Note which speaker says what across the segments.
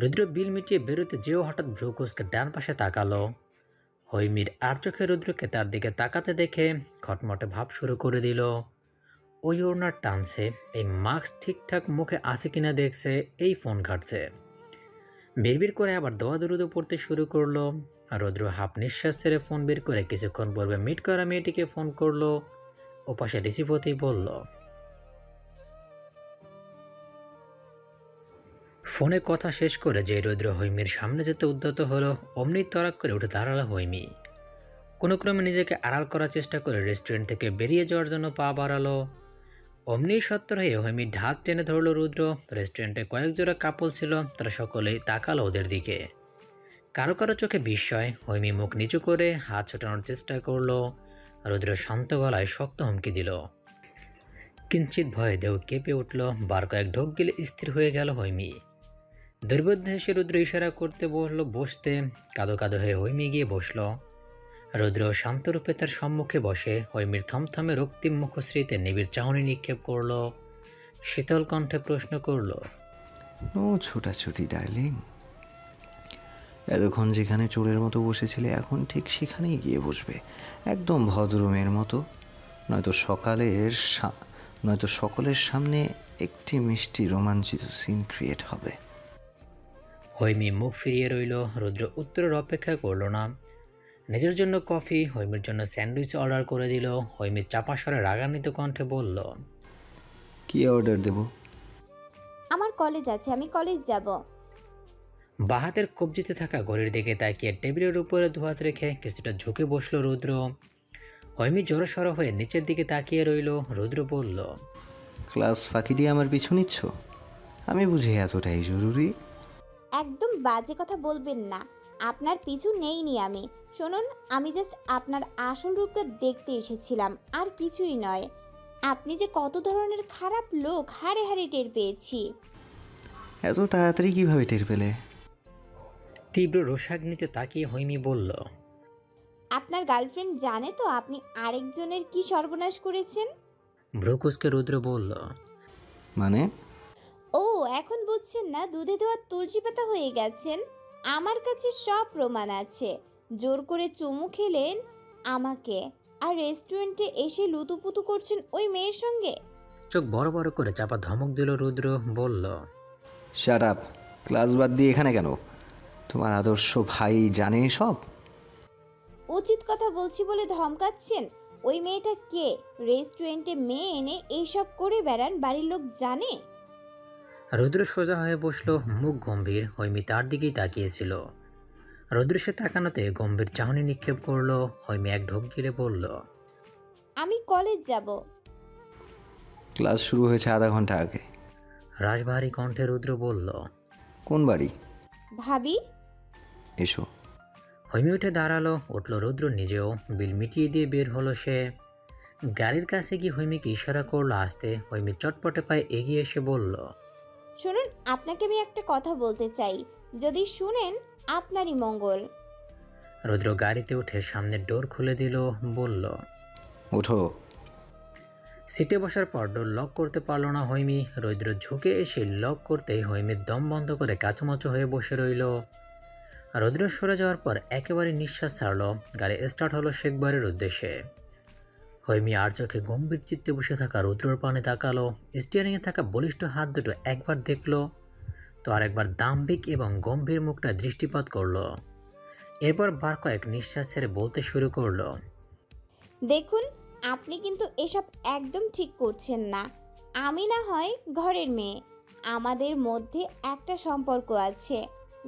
Speaker 1: রুদ্র বিল মিটিয়ে বেরোতে যেও হঠাৎ ভ্রুকুসকে ডান পাশে তাকালো। হৈমির আর চোখে রুদ্রকে তার দিকে তাকাতে দেখে খটমটে ভাব শুরু করে দিল। ওই ওড়নার টানছে, এই মাস্ক ঠিকঠাক মুখে আছে কিনা দেখছে, এই ফোন ঘাটছে। বিড়বিড় করে আবার দোয়া দরুদ পড়তে শুরু করলো। রুদ্র হাফ নিঃশ্বাস ছেড়ে ফোন বের করে কিছুক্ষণ পূর্বে মিট করা মেয়েটিকে ফোন করলো। ওপাশে রিসিভ হতেই বলল, ফোনে কথা শেষ করে যে রুদ্র হৈমির সামনে যেতে উদ্যত হলো, অমনি তরাক করে উঠে দাঁড়ালো হৈমি। কোনো ক্রমে নিজেকে আড়াল করার চেষ্টা করে রেস্টুরেন্ট থেকে বেরিয়ে যাওয়ার জন্য পা বাড়ালো। অমনি সত্তর হয়ে হৈমির ঢাক টেনে ধরল রুদ্র। রেস্টুরেন্টে কয়েক জোড়া কাপল ছিল, তারা সকলেই তাকালো ওদের দিকে। কারো কারো চোখে বিস্ময়। হৈমি মুখ নিচু করে হাত ছোটানোর চেষ্টা করলো। রুদ্র শান্ত গলায় শক্ত হুমকি দিল। কিঞ্চিত ভয়ে দেহ কেঁপে উঠল। বার কয়েক ঢোক গেলে স্থির হয়ে গেল হৈমি। দুর্বোধ্য হেসে রুদ্র ইশারা করতে বলল বসতে। কাঁদো কাঁদো হয়ে হৈমি গিয়ে বসল। রুদ্র শান্তরূপে তার সম্মুখে বসে হৈমির থমথমে রক্তিম মুখশ্রীতে নিবিড় চাহনি নিক্ষেপ করল। শীতল কণ্ঠে প্রশ্ন করল,
Speaker 2: নো ছোটাছুটি ডার্লিং, এতক্ষণ যেখানে চোরের মতো বসেছিলে এখন ঠিক সেখানেই গিয়ে বসবে, একদম ভদ্রমের মতো। নয়তো সকলের সামনে একটি মিষ্টি রোমাঞ্চিত সিন ক্রিয়েট হবে।
Speaker 1: হৈমি মুখ ফিরিয়ে রইল। রুদ্র উত্তরের অপেক্ষা করল না। নিজের জন্য কফি, হৈমির জন্য স্যান্ডউইচ অর্ডার করে দিল। হৈমির চাপা স্বরে রাগান্বিত কণ্ঠে বলল,
Speaker 2: কি অর্ডার দেব?
Speaker 3: আমার কলেজ আছে, আমি কলেজ যাব।
Speaker 1: বাহাতের কবজিতে থাকা ঘড়ির দিকে তাকিয়ে টেবিলের উপরে দুহাত রেখে কিছুটা ঝুঁকে বসল রুদ্র। হৈমি জড়সড় হয়ে নিচের দিকে তাকিয়ে রইল। রুদ্র বলল,
Speaker 2: ক্লাস ফাঁকি দিয়ে আমার পিছু নিচ্ছ? আমি বুঝি এতটাই জরুরি?
Speaker 3: একদম বাজে কথা বলবেন না, আপনার পিছু নেইনি আমি। শুনুন, আমি জাস্ট আপনার আসল রূপটা দেখতে এসেছিলাম, আর কিছুই নয়। আপনি যে কত ধরনের খারাপ লোক হাড়ে হাড়ে টের পেয়েছি।
Speaker 2: এত তাড়াতাড়ি কিভাবে টের পেলে?
Speaker 1: তীব্র রোষাগ্নিতে তাকিয়ে হৈমি বলল,
Speaker 3: আপনার গার্লফ্রেন্ড জানে তো আপনি আরেকজনের কি সর্বনাশ করেছেন?
Speaker 1: ভ্রুকুসকে রুদ্র বলল,
Speaker 2: মানে?
Speaker 3: ও, এখন বুঝছেন না? দুধে ধোয়া তুলসী পাতা হয়ে গেছেন। আমার কাছে সব প্রমাণ আছে। জোর করে চুমু খেলেন আমাকে, আর রেস্টুরেন্টে এসে লুতুপুতু করছেন ওই মেয়ের সঙ্গে।
Speaker 1: চোখ বড় বড় করে চাপা ধমক দিল রুদ্র। বলল,
Speaker 2: শাট আপ! ক্লাস বাদ দিয়ে এখানে কেন? তোমার আদর্শ ভাই জানে সব?
Speaker 3: উচিত কথা বলছি বলে ধমকাচ্ছেন? ওই মেয়েটা কে? রেস্টুরেন্টে মেয়ে এনে এইসব করে বেড়ান, বাড়ির লোক জানে?
Speaker 1: রুদ্র সোজা হয়ে বসলো, মুখ গম্ভীর। হৈমি তার দিকেই তাকিয়েছিল। রুদ্র সে তাকানোতে গম্ভীর চাহনি নিক্ষেপ করলো। হৈমি এক ঢোক গিলে বলল,
Speaker 3: আমি কলেজ যাব।
Speaker 2: ক্লাস শুরু হয়েছে আধা ঘন্টা আগে।
Speaker 1: রাশভারী কণ্ঠে রুদ্র বলল,
Speaker 2: কোন বাড়ি?
Speaker 3: ভাবি।
Speaker 2: এসো।
Speaker 1: হৈমি উঠে দাঁড়ালো। উঠল রুদ্র নিজেও। বিল মিটিয়ে দিয়ে বের হলো সে। গাড়ির কাছে গিয়ে হৈমিকে ইশারা করলো আসতে। হৈমি চটপটে পায়ে এগিয়ে এসে বলল,
Speaker 3: শুনুন, আপনাকে আমি একটা কথা বলতে চাই। যদি শুনেন আপনারই মঙ্গল।
Speaker 1: রুদ্র গাড়িতে উঠে সামনের ডোর খুলে দিল। বলল,
Speaker 2: ওঠো।
Speaker 1: সিটে বসার পর ডোর লক করতে পারল না হৈমি। রুদ্র ঝুঁকে এসে লক করতেই হৈমির দম বন্ধ করে কাচুমাচু হয়ে বসে রইল। রুদ্র সরে যাওয়ার পর একেবারে নিঃশ্বাস ছাড়ল। গাড়ি স্টার্ট হলো শেখবাড়ির উদ্দেশ্যে। হৈমি আর চোখে গম্ভীর চিত্তে বসে থাকা রুদ্রর পানে তাকালো। স্টিয়ারিংয়ে থাকা বলিষ্ঠ হাত দুটো একবার দেখল, তো আরেকবার দাম্ভিক এবং গম্ভীর মুখটা দৃষ্টিপাত করলো। এরপর বার কয়েক নিঃশ্বাস ছেড়ে বলতে শুরু করলো,
Speaker 3: দেখুন, আপনি কিন্তু এসব একদম ঠিক করছেন না। আমি না হয় ঘরের মেয়ে, আমাদের মধ্যে একটা সম্পর্ক আছে।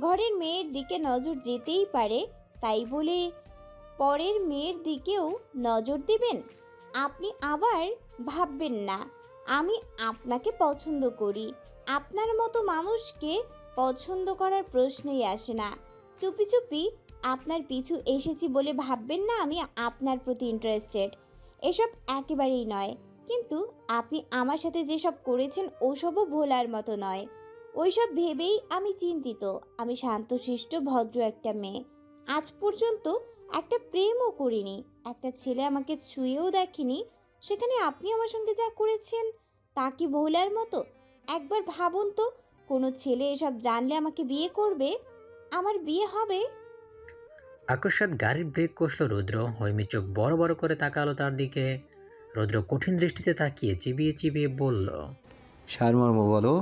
Speaker 3: ঘরের মেয়ের দিকে নজর যেতেই পারে, তাই বলে পরের মেয়ের দিকেও নজর দিবেন? আপনি আবার ভাববেন না আমি আপনাকে পছন্দ করি। আপনার মতো মানুষকে পছন্দ করার প্রশ্নই আসে না। চুপি চুপি আপনার পিছু এসেছি বলে ভাববেন না আমি আপনার প্রতি ইন্টারেস্টেড। এসব একেবারেই নয়। কিন্তু আপনি আমার সাথে যেসব করেছেন ওসবও ভোলার মতো নয়। ওইসব ভেবেই আমি চিন্তিত। আমি শান্তশিষ্ট ভদ্র একটা মেয়ে। আজ পর্যন্ত একটা প্রেমও করিনি, একটা ছেলে আমাকে ছুঁয়েও দেখেনি। সেখানে আপনি আমার সঙ্গে যা করেছেন তা কি ভোলার মতো? একবার ভাবুন তো, কোনো ছেলে এসব জানলে আমাকে বিয়ে করবে, আমার বিয়ে হবে।
Speaker 1: আকস্মাৎ গাড়ির ব্রেক কষল রুদ্র। হৈমি চোখ বড় বড় করে তাকালো তার দিকে। রুদ্র কঠিন দৃষ্টিতে তাকিয়ে চিবিয়ে চিবিয়ে বলল,
Speaker 2: সারমর্ম বলো,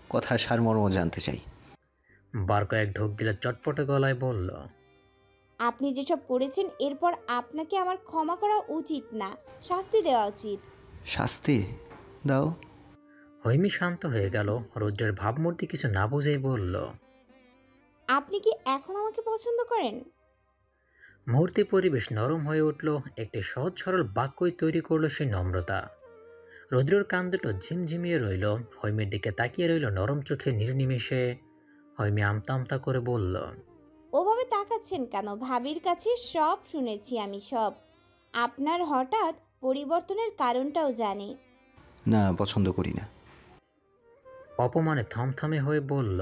Speaker 2: কথার সারমর্ম জানতে চাই।
Speaker 1: বার কয়েক ঢোক দিলে চটপটে গলায় বলল,
Speaker 3: আপনি যেসব করেছেন এরপর আপনাকে আমার ক্ষমা করা উচিত না, শাস্তি দেওয়া উচিত।
Speaker 2: শাস্তি দাও।
Speaker 1: হৈমি শান্ত হয়ে গেল। রুদ্রের ভাবমূর্তি কিছু না বুঝেই বলল,
Speaker 3: আপনি কি এখন আমাকে পছন্দ করেন?
Speaker 1: মুহূর্তে পরিবেশ নরম হয়ে উঠল। একটি সহজ সরল বাক্যই তৈরি করলো সেই নম্রতা। রুদ্রের কান দুটো ঝিমঝিমিয়ে রইল। হৈমির দিকে তাকিয়ে রইল নরম চোখে নির্নিমেষে। হৈমি আমতা আমতা করে বলল,
Speaker 3: ওভাবে তাকাচ্ছেন কেন? ভাবির কাছে সব শুনেছি আমি, সব। আপনার হঠাৎ পরিবর্তনের কারণটাও জানি।
Speaker 2: না, পছন্দ করি না।
Speaker 1: অপমানে থমথমে হয়ে বলল।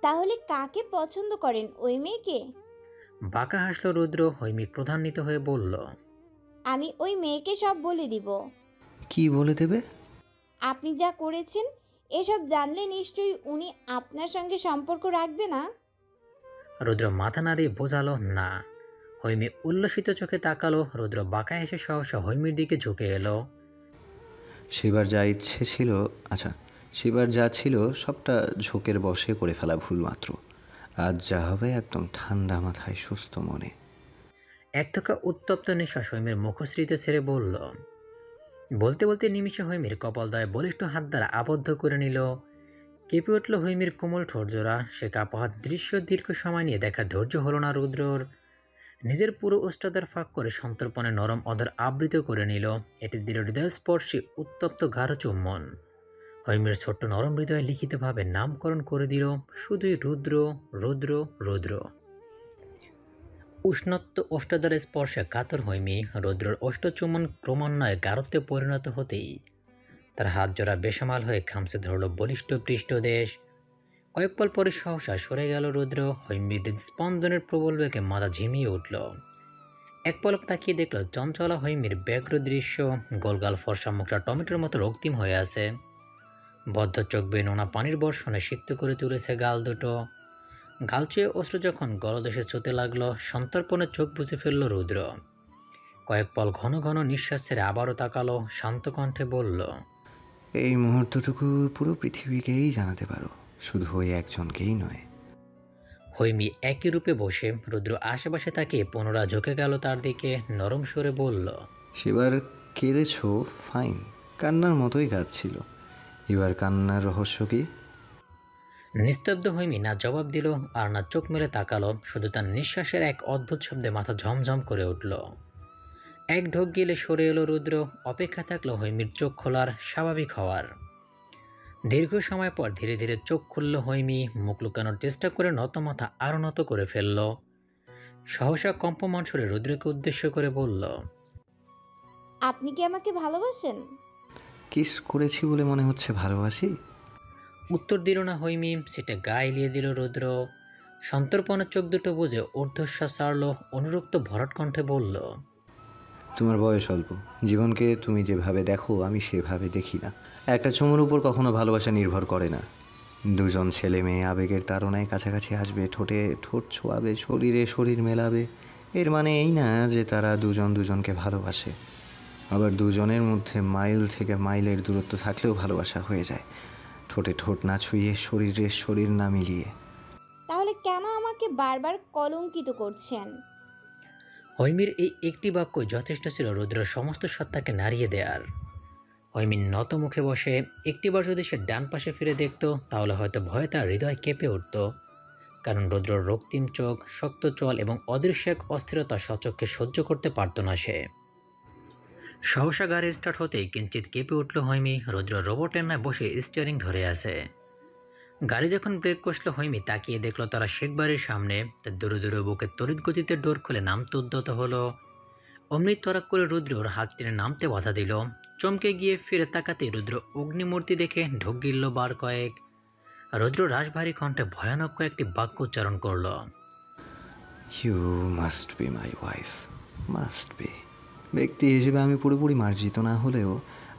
Speaker 3: তাহলে কাকে পছন্দ করেন, ওই মেয়েকে?
Speaker 1: বাঁকা হাসল রুদ্র। হৈমি ক্রোধান্বিত হয়ে বলল,
Speaker 3: আমি ওই মেয়েকে সব বলে দিব।
Speaker 2: কি বলে দেবে?
Speaker 3: আপনি যা করেছেন এসব জানলে নিশ্চয়ই উনি আপনার সঙ্গে সম্পর্ক রাখবে না।
Speaker 1: রুদ্র মাথা নাড়িয়ে বোঝালো না। হৈমি উল্লসিত চোখে তাকালো। রুদ্র বাঁকা হেসে সহসা হৈমির দিকে ঝুঁকে এলো।
Speaker 2: সেবার যা ইচ্ছে ছিল, আচ্ছা, সেবার যা ছিল সবটা ঝোঁকের বশে করে ফেলা ভুল মাত্র। আজ যা হবে একদম ঠান্ডা মাথায় সুস্থ মনে।
Speaker 1: এক থোকা উত্তপ্ত নিঃশ্বাস হৈমির মুখশ্রীতে ছেড়ে বলল। বলতে বলতে নিমিষে হৈমির কপালদয়ে বলিষ্ঠ হাত দ্বারা আবদ্ধ করে নিল। কেঁপে উঠল হৈমির কোমল ঠোঁটজোড়া। সে কাপহাত দৃশ্য দীর্ঘ সময় নিয়ে দেখার ধৈর্য হলো না রুদ্রর। নিজের পুরো ওষ্ঠাদার ফাঁক করে সন্তর্পণে নরম অধর আবৃত করে নিল। এটি দিল হৃদয়স্পর্শী উত্তপ্ত গাঢ় চুম্বন। হৈমির ছোট্ট নরম হৃদয়ে লিখিতভাবে নামকরণ করে দিল শুধুই রুদ্র, রুদ্র, রুদ্র। উষ্ণত্ব ওষ্ঠাদারের স্পর্শে কাতর হৈমি। রুদ্রর ওষ্ঠচুম্বন ক্রমান্বয়ে গাঢ়ত্বে পরিণত হতেই তার হাত জোড়া বেসামাল হয়ে খামচে ধরল বলিষ্ঠ পৃষ্ঠদেশ। কয়েক পল পরে সহসা সরে গেল রুদ্র। হৈমির হৃদস্পন্দনের প্রবল বেগে মাথা ঝিমিয়ে উঠল। এক পলক তাকিয়ে দেখল চঞ্চলা হৈমির ব্যগ্র দৃশ্য। গোলগাল ফর্সা মুখটা টমেটোর মতো রক্তিম হয়ে আছে। বদ্ধ চোখ বেয়ে নোনা পানির বর্ষণে সিক্ত করে তুলেছে গাল দুটো। গাল চুয়ে অশ্রু যখন গলদেশে ছুতে লাগলো, সন্তর্পণে চোখ বুজে ফেলল রুদ্র। কয়েক পল ঘন ঘন নিঃশ্বাস ছেড়ে আবারও তাকালো। শান্ত কণ্ঠে বলল,
Speaker 2: এই মুহূর্তটুকু পুরো পৃথিবীকেই জানাতে পারো, শুধু ওই একজনকেই নয়।
Speaker 1: হৈমি একই রূপে বসে। রুদ্র আশেপাশে তাকিয়ে পুনরায় ঝুঁকে গেল তার দিকে। নরম সুরে বলল,
Speaker 2: সেবার কেঁদেছ, ফাইন, কান্নার মতোই কাঁদছিল। এবার কান্নার রহস্য কি?
Speaker 1: নিস্তব্ধ হৈমি না জবাব দিল আর না চোখ মেলে তাকালো। শুধু তার নিঃশ্বাসের এক অদ্ভুত শব্দে মাথা ঝমঝম করে উঠল। এক ঢোক গিলে সরে এলো রুদ্র। অপেক্ষা থাকলো হৈমির চোখ খোলার, স্বাভাবিক হওয়ার। দীর্ঘ সময় পর ধীরে ধীরে চোখ খুলল হৈমি। মুখ লুকানোর চেষ্টা করে নত মাথা আরও নত করে ফেলল। সহসা কম্পমান সুরে রুদ্রকে উদ্দেশ্য করে বলল,
Speaker 3: আপনি কি আমাকে ভালোবাসেন?
Speaker 2: কিস করেছি বলে মনে হচ্ছে ভালোবাসি?
Speaker 1: উত্তর দিল না হৈমি। সেটা গা এলিয়ে দিল রুদ্র। সন্তর্পণের চোখ দুটো বুঝে ঊর্ধ্বশ্বাস ছাড়ল। অনুরক্ত ভরাট কণ্ঠে বলল,
Speaker 2: তোমার বয়স অল্প, জীবনকে তুমি যেভাবে দেখো আমি সেভাবে দেখি না। একটা চুমুর উপর কখনো ভালোবাসা নির্ভর করে না। দুজন ছেলে মেয়ে আবেগের তাড়নায় কাছাকাছি আসবে, ঠোঁটে ঠোঁট ছোঁয়াবে, শরীরে শরীর মেলাবে। এর মানে এই না যে তারা দুজন দুজনকে ভালোবাসে। আবার দুজনের মধ্যে মাইল থেকে মাইলের দূরত্ব থাকলেও ভালোবাসা হয়ে যায়, ঠোঁটে ঠোঁট না ছুঁয়ে, শরীরে শরীর না মিলিয়ে।
Speaker 3: তাহলে কেন আমাকে বারবার কলঙ্কিত করছেন?
Speaker 1: হৈমির এই একটি বাক্য যথেষ্ট ছিল রুদ্রের সমস্ত সত্তাকে নাড়িয়ে দেয়ার। হৈমি নত মুখে বসে একটিবার যদি সে ডান পাশে ফিরে দেখত, তাহলে হয়তো ভয়ে তার হৃদয় কেঁপে উঠত। কারণ রুদ্রর রক্তিম চোখ, শক্ত চল এবং অদৃশ্য এক অস্থিরতা সচক্ষে সহ্য করতে পারত না সে। সহসা গাড়ি স্টার্ট হতেই কিঞ্চিত কেঁপে উঠল হৈমি। রুদ্র রোবটের ন্যায় বসে স্টিয়ারিং ধরে আছে। গাড়ি যখন ব্রেক কষল, হৈমি তাকিয়ে দেখল তারা শেখ বাড়ির সামনে। তার দূরে দূরে বুকে তড়িৎ গতিতে ডোর খুলে নামতে উদ্যত হলো। অমনি তরাক করে রুদ্র ওর হাত টেনে নামতে বাধা দিল। চমকে গিয়ে ফিরে তাকাতে রুদ্র অগ্নিমূর্তি দেখে ঢোক গিলল বার কয়েক। রুদ্র রাশভারী কণ্ঠে ভয়ানক কয়েকটি বাক্য উচ্চারণ করল।
Speaker 2: You must be my wife, must be. ব্যক্তি হিসেবে আমি পুরোপুরি মার্জিত না হলেও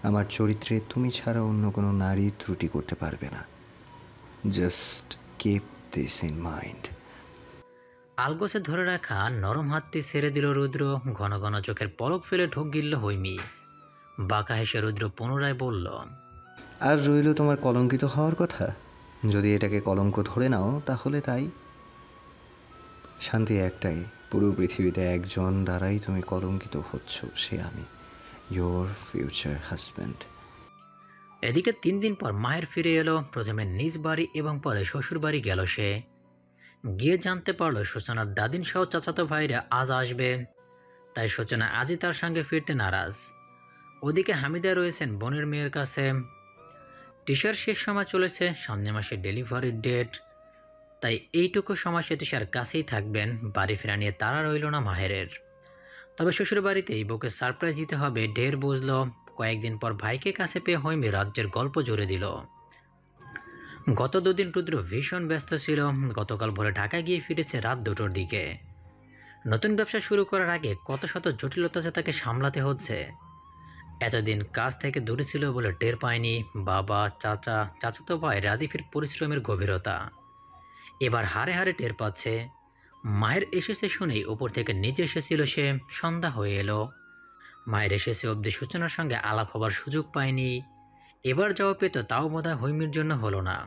Speaker 2: আমার চরিত্রে তুমি ছাড়া অন্য কোনো নারী ত্রুটি করতে পারবে না। Just keep this in mind.
Speaker 1: আলগোছে ধরে রাখা নরম হাতটি ছেড়ে দিল রুদ্র। ঘন ঘন চোখের পলক ফেলে ঢোক গিলল হৈমি। বাঁকা হেসে রুদ্র পুনরায় বলল,
Speaker 2: আর রইল তোমার কলঙ্কিত হওয়ার কথা। যদি এটাকে কলঙ্ক ধরে নাও তাহলে তাই। শান্তি একটাই, পুরো পৃথিবীতে একজন দ্বারাই তুমি কলঙ্কিত হচ্ছ, সে আমি, ইয়োর ফিউচার হাজব্যান্ড।
Speaker 1: এদিকে 3 দিন পর মায়ের ফিরে এলো। প্রথমে নিজ বাড়ি এবং পরে শ্বশুর বাড়ি গেল সে। গিয়ে জানতে পারলো সূচনার দাদিন সহ চাচাতো ভাইরা আজ আসবে। তাই সূচনা আজই তার সঙ্গে ফিরতে নারাজ। ওদিকে হামিদা রয়েছেন বোনের মেয়ের কাছে। টিশার শেষ সময় চলেছে, সামনের মাসে ডেলিভারির ডেট। তাই এইটুকু সময় সে টিশার কাছেই থাকবেন। বাড়ি ফেরা নিয়ে তারা রইল না মাহেরের। তবে শ্বশুর বাড়িতেই বউকে সারপ্রাইজ দিতে হবে ঢের বুঝলো। কয়েকদিন পর ভাইকে কাছে পেয়ে হৈমি রাজ্যের গল্প জুড়ে দিল। গত 2 দিন রুদ্র ভীষণ ব্যস্ত ছিল। গতকাল ভোরে ঢাকা গিয়ে ফিরেছে রাত 2টোর দিকে। নতুন ব্যবসা শুরু করার আগে কত শত জটিলতা যে তাকে সামলাতে হচ্ছে। এতদিন কাজ থেকে দূরে ছিল বলে টের পায়নি বাবা, চাচা, চাচাতো ভাই রাদিফের পরিশ্রমের গভীরতা। এবার হারে হারে টের পাচ্ছে। মায়ের এসেছে শুনেই উপর থেকে নিচে এসেছিল সে। সন্ধ্যা হয়ে এলো। মায়ের এসেছে অবধি সূচনার সঙ্গে আলাপ হবার সুযোগ পায়নি। এবার যাওয়া পেত তাও বোধহয় হৈমির জন্য হলো না।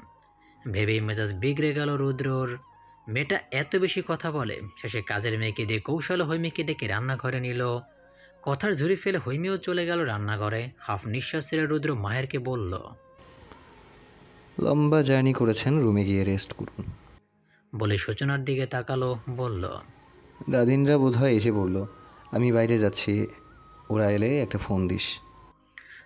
Speaker 1: ভেবেই মেজাজ বিগড়ে গেল রুদ্রর। মেয়েটা এত বেশি কথা বলে। শেষে কাজের মেয়েকে দিয়ে কৌশল হৈমিকে ডেকে রান্নাঘরে নিল। কথার ঝুড়ি ফেলে হৈমিও চলে গেল রান্নাঘরে। হাফ নিঃশ্বাস ছেড়ে রুদ্র মায়েরকে বলল,
Speaker 2: লম্বা জার্নি করেছেন, রুমে গিয়ে রেস্ট করুন।
Speaker 1: বলে সূচনার দিকে তাকালো, বলল,
Speaker 2: দাদিনরা বোধহয় এসে পড়ল, আমি বাইরে যাচ্ছি, ওরা এলে একটা ফোন দিস।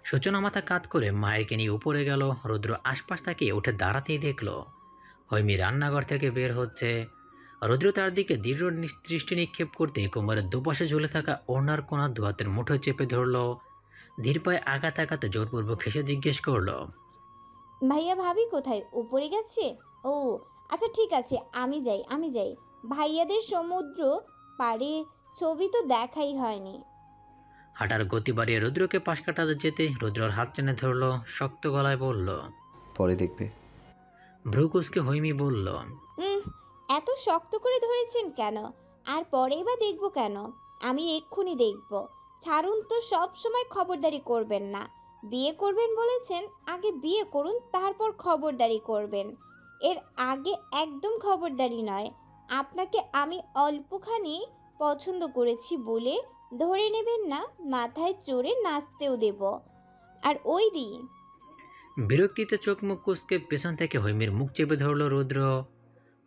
Speaker 1: সূচনা মাথা কাত করে মায়েরকে নিয়ে উপরে গেল। রুদ্র আশপাশ তাকিয়ে উঠে দাঁড়াতেই দেখল হৈমি রান্নাঘর থেকে বের হচ্ছে। রুদ্র তার দিকে দৃঢ় দৃষ্টি নিক্ষেপ করতে কোমরের দুপাশে ঝুলে থাকা ওড়নার কোণা দু হাতের মুঠো চেপে ধরল। ধীর পায়ে আঘাত আঘাতে জোরপূর্বক হেসে জিজ্ঞেস করল,
Speaker 3: ভাইয়া ভাবি কোথায়? উপরে গেছে? ও আচ্ছা ঠিক আছে, আমি যাই। ভাইয়াদের সমুদ্র পাড়ে ছবি তো দেখাই হয়নি।
Speaker 1: হাঁটার গতি বাড়িয়ে রুদ্রকে পাশ কাটাতে যেতে রুদ্রর হাত টেনে ধরল। শক্ত গলায় বলল,
Speaker 2: পরে দেখবে।
Speaker 1: ভ্রু কুঁচকে হৈমি বলল,
Speaker 3: উম এত শক্ত করে ধরেছেন কেন? আর পরেই বা দেখব কেন? আমি এক্ষুনি দেখব। ছাড়ুন তো, সব সময় খবরদারি করবেন না। বিয়ে করবেন বলেছেন, আগে বিয়ে করুন, তারপর খবরদারি করবেন। এর আগে একদম খবরদারি নয়। আপনাকে আমি অল্পখানি পছন্দ করেছি বলে ধরে নেবেন না মাথায় চড়ে নাচতেও দেব। আর ওই দিই।
Speaker 1: বিরক্তিতে চোখ মুখ কুঁচকে পেছন থেকে হৈমির মুখ চেপে ধরল রুদ্র।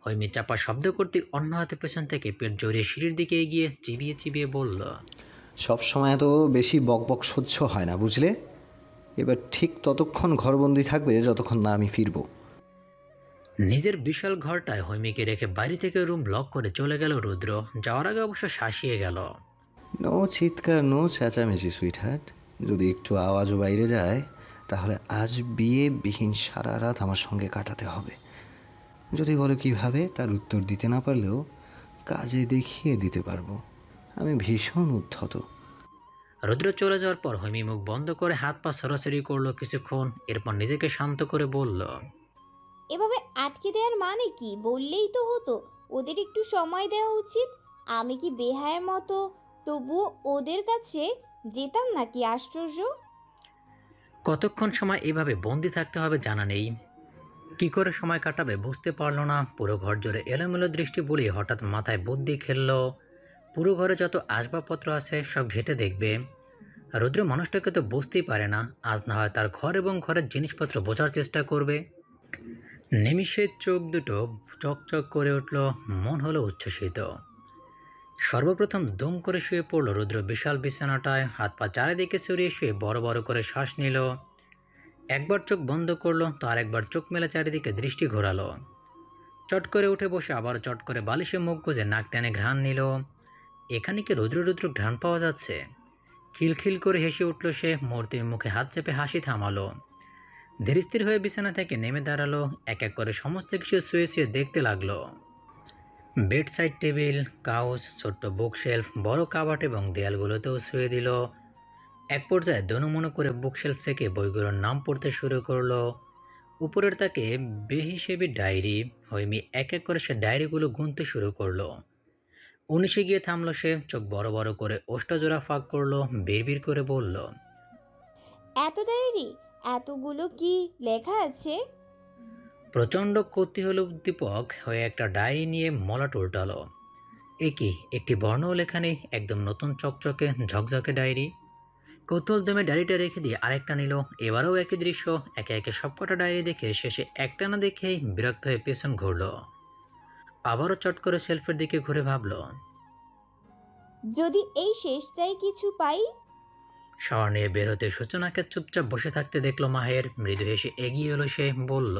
Speaker 1: হৈমি চাপা শব্দ করতে অন্য হাতে পেছন থেকে পেট জড়িয়ে সিঁড়ির দিকে এগিয়ে চিবিয়ে চিবিয়ে বলল,
Speaker 2: সব সময় এত বেশি বকবক সহ্য হয় না, বুঝলে? এবার ঠিক ততক্ষণ ঘরবন্দি থাকবে যতক্ষণ না আমি ফিরব।
Speaker 1: নিজের বিশাল ঘরটায় হৈমিকে রেখে বাইরে থেকে রুম লক করে চলে গেল রুদ্র। যাওয়ার আগে অবশ্য শাসিয়ে গেল,
Speaker 2: নো চিৎকার, নো চেঁচামেচি সুইটহার্ট। যদি একটু আওয়াজও বাইরে যায় তাহলে আজ বিয়ে বিহীন সারা রাত আমার সঙ্গে কাটাতে হবে। যদি বলো কীভাবে, তার উত্তর দিতে না পারলেও কাজে দেখিয়ে দিতে পারবো। আমি ভীষণ উদ্ধত।
Speaker 1: রুদ্র চলে যাওয়ার পর হৈমি মুখ বন্ধ করে হাত পা সরাসরি করলো কিছুক্ষণ। এরপর নিজেকে শান্ত করে বলল,
Speaker 3: এভাবে আটকে দেওয়ার মানে কি? বললেই তো হতো। ওদের একটু সময় দেওয়া উচিত। আমি কি বেহায়ের মতো তবুও ওদের কাছে যেতাম নাকি? আশ্চর্য।
Speaker 1: কতক্ষণ সময় এভাবে বন্দি থাকতে হবে জানা নেই। কি করে সময় কাটাবে বুঝতে পারল না। পুরো ঘর জুড়ে এলোমেলো দৃষ্টি বুলিয়ে হঠাৎ মাথায় বুদ্ধি খেলল। পুরো ঘরে যত আসবাবপত্র আছে সব ঘেঁটে দেখবে। রুদ্র মানুষটাকে তো বুঝতেই পারে না। আজ না হয় তার ঘর এবং ঘরের জিনিসপত্র বোঝার চেষ্টা করবে। নিমিষের চোখ দুটো চকচক করে উঠল। মন হলো উচ্ছ্বসিত। সর্বপ্রথম দুম করে শুয়ে পড়ল রুদ্র বিশাল বিছানাটায়। হাত পা চারিদিকে ছড়িয়ে শুয়ে বড় বড় করে শ্বাস নিল। একবার চোখ বন্ধ করলো, তো আরেকবার চোখ মেলে চারিদিকে দৃষ্টি ঘোরালো। চট করে উঠে বসে আবার চট করে বালিশে মুখ গুজে নাক টেনে ঘ্রাণ নিল। এখানে কি রুদ্র রুদ্র ঘ্রাণ পাওয়া যাচ্ছে? খিলখিল করে হেসে উঠল সে। মূর্তির মুখে হাত চেপে হাসি থামালো। ধীরস্থির হয়ে বিছানা থেকে নেমে দাঁড়ালো। এক এক করে সমস্ত কিছু শুয়ে শুয়ে দেখতে লাগলো। বেড সাইড টেবিল, কাউচ, ছোট্ট বুকশেলফ, বড় কাবাট এবং দেয়ালগুলোতেও শুয়ে দিল। এক পর্যায়ে দনুমনু করে বুকশেলফ থেকে বইগুলোর নাম পড়তে শুরু করলো। উপরের তাকে বেহিসেবি ডায়েরি। হৈমি এক এক করে সে ডায়েরিগুলো গুনতে শুরু করলো। 19-এ গিয়ে থামলো সে, চোখ বড় বড় করে ওষ্ঠাজোড়া ফাঁক করলো, বিড়বিড় করে বলল,
Speaker 3: এত ডায়েরি, এতগুলো কি লেখা আছে?
Speaker 1: প্রচণ্ড কৌতূহল উদ্দীপক হয়ে একটা ডায়েরি নিয়ে মলাট উল্টালো। এ কি, একটি বর্ণও লেখা নেই, একদম নতুন চকচকে ঝকঝকে ডায়েরি। কৌতূহল দমে ডায়েরিটা রেখে দিয়ে আরেকটা নিল। এবারেও একই দৃশ্য। একে একে সবকটা ডায়েরি দেখে শেষে একটা না দেখেই বিরক্ত হয়ে পেছন ঘুরল। আবারও চট করে সেলফের দিকে ঘুরে ভাবল,
Speaker 3: যদি এই শেষটাই কিছু পাই।
Speaker 1: শাওয়ার নিয়ে বের হতে সূচনাকে চুপচাপ বসে থাকতে দেখলো মাহের। মৃদু হেসে এগিয়ে এলো সে, বলল,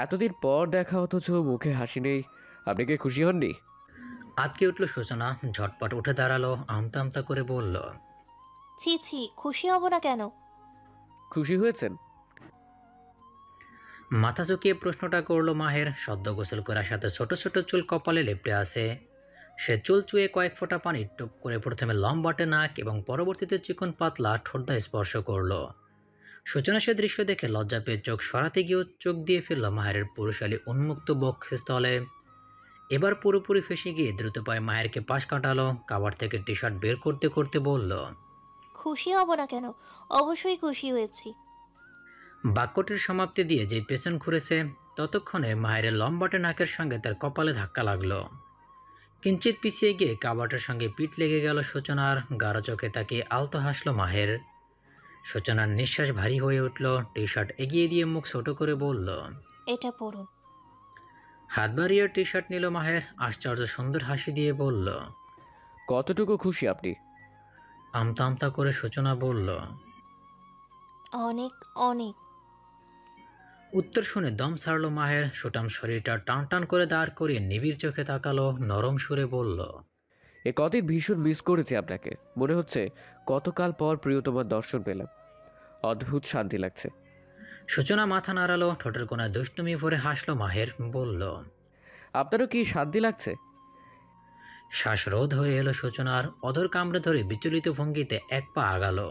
Speaker 4: এতদিন পর দেখা অথচ মুখে হাসি নেই, আপনি কি খুশি হননি?
Speaker 1: আতকে উঠল সূচনা, ঝটপট উঠে দাঁড়ালো, আমতা আমতা করে বলল,
Speaker 5: ছি ছি, খুশি হব না কেন?
Speaker 4: খুশি হয়েছেন?
Speaker 1: মাথা ঝুঁকিয়ে প্রশ্নটা করলো মাহের। সদ্য গোসল করার সাথে ছোট ছোট চুল কপালে লেপটে আছে। সে চুল চুয়ে কয়েক ফোঁটা পানি টুপ করে প্রথমে লম্বাটে নাক এবং পরবর্তীতে চিকন পাতলা ঠোঁটটা স্পর্শ করলো। সূচনা সে দৃশ্য দেখে লজ্জা পেয়ে চোখ সরাতে গিয়েও চোখ দিয়ে ফেলল মাহের পুরুষালী উন্মুক্ত বক্ষস্থলে। এবার পুরোপুরি ফেসে গিয়ে দ্রুত পায়ে মাহেরকে পাশ কাটালো। কাবার থেকে টি শার্ট বের করতে করতে বলল,
Speaker 5: খুশি হব না কেন? অবশ্যই খুশি হয়েছি।
Speaker 1: বাক্যটির সমাপ্তি দিয়ে যে পেছন ঘুরেছে ততক্ষণে মাহেরের লম্বাটে নাকের সঙ্গে তার কপালে ধাক্কা লাগলো। কিঞ্চিত পিছিয়ে গিয়ে কাবাটের সঙ্গে পিঠ লেগে গেল সূচনার। গাঢ় চোখে তাকিয়ে আলতো হাসলো মাহের। সূচনার নিঃশ্বাস ভারী হয়ে উঠল। টি শার্ট এগিয়ে দিয়ে মুখ ছোট করে বলল,
Speaker 5: এটা পড়ুন।
Speaker 1: হাত বাড়িয়ে টি শার্ট নিল মাহের। আশ্চর্য সুন্দর হাসি দিয়ে বলল,
Speaker 4: কতটুকু খুশি আপনি?
Speaker 1: আমতা আমতা করে সূচনা বলল।
Speaker 5: অনেক অনেক।
Speaker 1: উত্তর শুনে দম ছাড়লো মাহের। সুটাম শরীরটা টান টান করে দাঁড় করিয়ে নিবিড় চোখে তাকালো, নরম সুরে বলল,
Speaker 4: এ কদিন ভীষণ মিস করেছি আপনাকে। মনে হচ্ছে কতকাল পর প্রিয়তমার দর্শন পেলাম। অদ্ভুত শান্তি লাগছে।
Speaker 1: সূচনা মাথা নাড়ালো, ঠোঁটের কোনায় দুষ্টুমি ভরে হাসলো মাহের, বলল,
Speaker 4: আপনারও কি শান্তি লাগছে?
Speaker 1: শ্বাসরোধ হয়ে এলো সূচনার। অধর কামড়ে ধরে বিচলিত ভঙ্গিতে এক পা আগালো,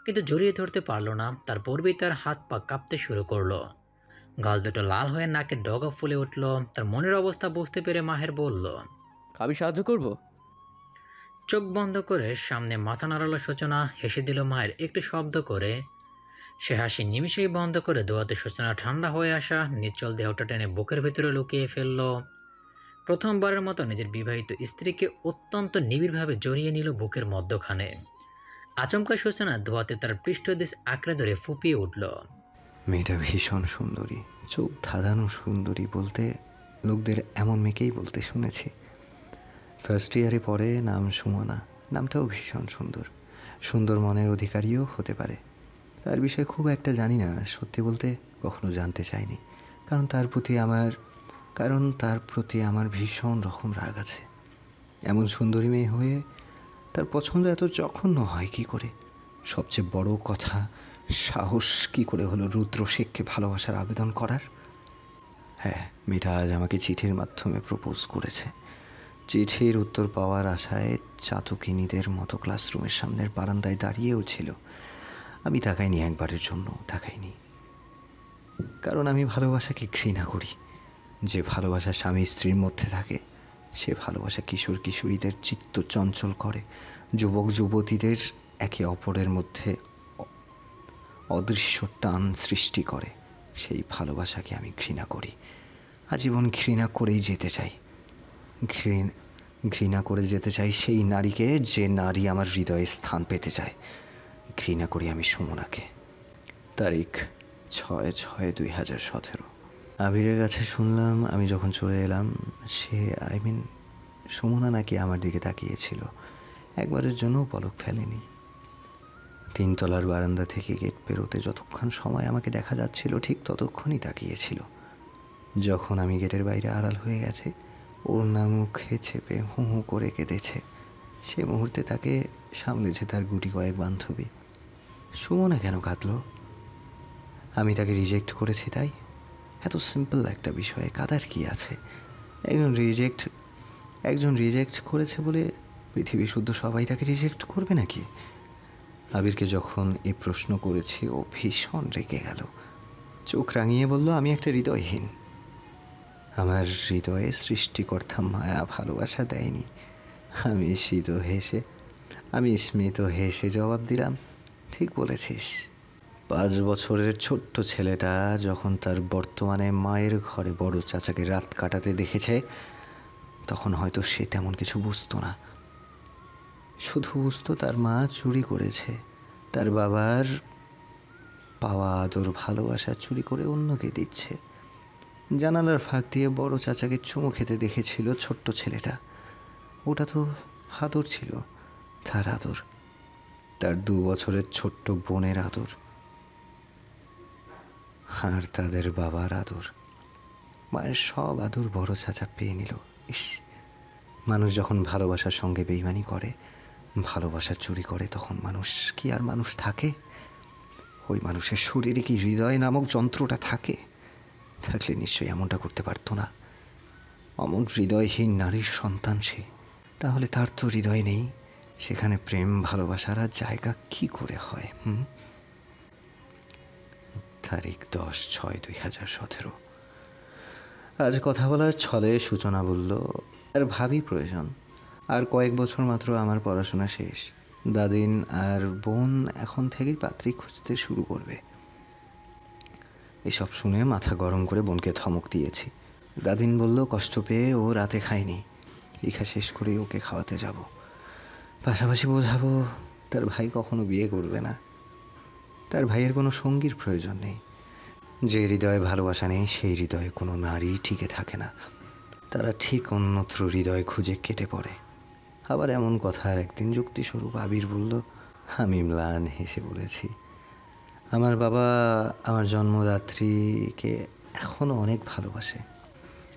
Speaker 1: কিন্তু জড়িয়ে ধরতে পারল না। তার পূর্বেই তার হাত পা কাঁপতে শুরু করলো। গাল দুটো লাল হয়ে নাকে ডগা ফুলে উঠল। তার মনের অবস্থা বুঝতে পেরে মাহের বলল,
Speaker 4: আমি সাহায্য করব?
Speaker 1: চোখ বন্ধ করে সামনে মাথা নাড়ালো সূচনা। হেসে দিল মায়ের একটু শব্দ করে। সে হাসি নিমিষেই বন্ধ করে দোয়াতে সূচনা ঠান্ডা হয়ে আসা নিশ্চল দেহটা টেনে বুকের ভিতরে লুকিয়ে ফেলল। প্রথমবারের মতো নিজের বিবাহিত স্ত্রীকে অত্যন্ত নিবিড়ভাবে জড়িয়ে নিল বুকের মধ্যখানে। আচমকা সূচনা দোয়াতে তার পৃষ্ঠদেশ আঁকড়ে ধরে ফুপিয়ে উঠল।
Speaker 2: মেয়েটা ভীষণ সুন্দরী, চোখ ধাঁধানো সুন্দরী বলতে লোকদের এমন মেয়েকেই বলতে শুনেছি। ফার্স্ট ইয়ারে পড়ে, নাম সুমনা। নামটাও ভীষণ সুন্দর, সুন্দর মনের অধিকারীও হতে পারে। তার বিষয়ে খুব একটা জানি না, সত্যি বলতে কখনো জানতে চাইনি। কারণ তার প্রতি আমার ভীষণ রকম রাগ আছে। এমন সুন্দরী মেয়ে হয়ে তার পছন্দ এত জঘন্য হয় কি করে? সবচেয়ে বড় কথা, সাহস কি করে হলো রুদ্র শেখকে ভালোবাসার আবেদন করার? হ্যাঁ, মেয়েটা আজ আমাকে চিঠির মাধ্যমে প্রপোজ করেছে। চিঠির উত্তর পাওয়ার আশায় চাতকিনীদের মতো ক্লাসরুমের সামনের বারান্দায় দাঁড়িয়েও ছিল। আমি তাকাইনি, একবারের জন্য তাকাইনি। কারণ আমি ভালোবাসাকে ঘৃণা করি। যে ভালোবাসা স্বামী স্ত্রীর মধ্যে থাকে, সে ভালোবাসা কিশোর কিশোরীদের চিত্ত চঞ্চল করে, যুবক যুবতীদের একে অপরের মধ্যে অদৃশ্য টান সৃষ্টি করে। সেই ভালোবাসাকে আমি ঘৃণা করি, আজীবন ঘৃণা করেই যেতে চাই। ঘৃণা করে যেতে চাই সেই নারীকে, যে নারী আমার হৃদয়ে স্থান পেতে চায়। ঘৃণা করি আমি সুমনাকে। তারিখ 6/6/2017। আবিরের কাছে শুনলাম আমি যখন চলে এলাম, সুমনা নাকি আমার দিকে তাকিয়েছিল, একবারের জন্যও পলক ফেলেনি। 3 তলার বারান্দা থেকে গেট পেরোতে যতক্ষণ সময় আমাকে দেখা যাচ্ছিল ঠিক ততক্ষণই তাকিয়েছিল। যখন আমি গেটের বাইরে আড়াল হয়ে গেছে, ওর না মুখে চেপে হু হু করে কেঁদেছে। সে মুহূর্তে তাকে সামলেছে তার গুটি কয়েক বান্ধবী। সুমনা কেন কাঁদল? আমি তাকে রিজেক্ট করেছি তাই? এত সিম্পল একটা বিষয়ে কাঁদার কি আছে? একজন রিজেক্ট করেছে বলে পৃথিবী শুদ্ধ সবাই তাকে রিজেক্ট করবে নাকি? আবিরকে যখন এই প্রশ্ন করেছি, ও ভীষণ রেগে গেল। চোখ রাঙিয়ে বলল, আমি একটা হৃদয়হীন। আমার হৃদয়ে সৃষ্টিকর্তা মায়া ভালোবাসা দেয়নি। আমি স্মিত হেসে জবাব দিলাম, ঠিক বলেছিস। 5 বছরের ছোট্ট ছেলেটা যখন তার বর্তমানে মায়ের ঘরে বড় চাচাকে রাত কাটাতে দেখেছে, তখন হয়তো সে তেমন কিছু বুঝতো না। শুধু বুঝতো তার মা চুরি করেছে, তার বাবার পাওয়া আদর ভালোবাসা চুরি করে অন্যকে দিচ্ছে। জানালার ফাঁক দিয়ে বড় চাচাকে চুমু খেতে দেখেছিল ছোট্ট ছেলেটা। ওটা তো আদর ছিল, তার আদর, তার 2 বছরের ছোট্ট বোনের আদর, আর তাদের বাবার আদর। মায়ের সব আদর বড় চাচা পেয়ে নিল। ইস, মানুষ যখন ভালোবাসার সঙ্গে বেইমানি করে, ভালোবাসা চুরি করে, তখন মানুষ কি আর মানুষ থাকে? ওই মানুষের শরীরে কি হৃদয় নামক যন্ত্রটা থাকে? থাকলে নিশ্চয়ই এমনটা করতে পারতো না। অমন হৃদয়হীন নারীর সন্তান সে। তাহলে তার তো হৃদয় নেই, সেখানে প্রেম ভালোবাসার আর জায়গা কি করে হয়? তারিখ 10/6/2017। আজ কথা বলার ছলে সূচনা বলল, আর ভাবি প্রয়োজন। আর কয়েক বছর মাত্র আমার পড়াশোনা শেষ। দাদিন আর বোন এখন থেকেই পাত্রী খুঁজতে শুরু করবে। এসব শুনে মাথা গরম করে বোনকে ধমক দিয়েছি। দাদিন বলল, কষ্ট পেয়ে ও রাতে খায়নি, লেখা শেষ করেই ওকে খাওয়াতে যাব। পাশাপাশি বোঝাবো তার ভাই কখনো বিয়ে করবে না, তার ভাইয়ের কোনো সঙ্গীর প্রয়োজন নেই। যে হৃদয়ে ভালোবাসা নেই, সেই হৃদয়ে কোনো নারী টিকে থাকে না, তারা ঠিক অন্যত্র হৃদয় খুঁজে কেটে পড়ে। আবার এমন কথা আর একদিন যুক্তিস্বরূপ আবির বলল। আমি ম্লান হেসে বলেছি, আমার বাবা আমার জন্মদাত্রীকে এখনও অনেক ভালোবাসে।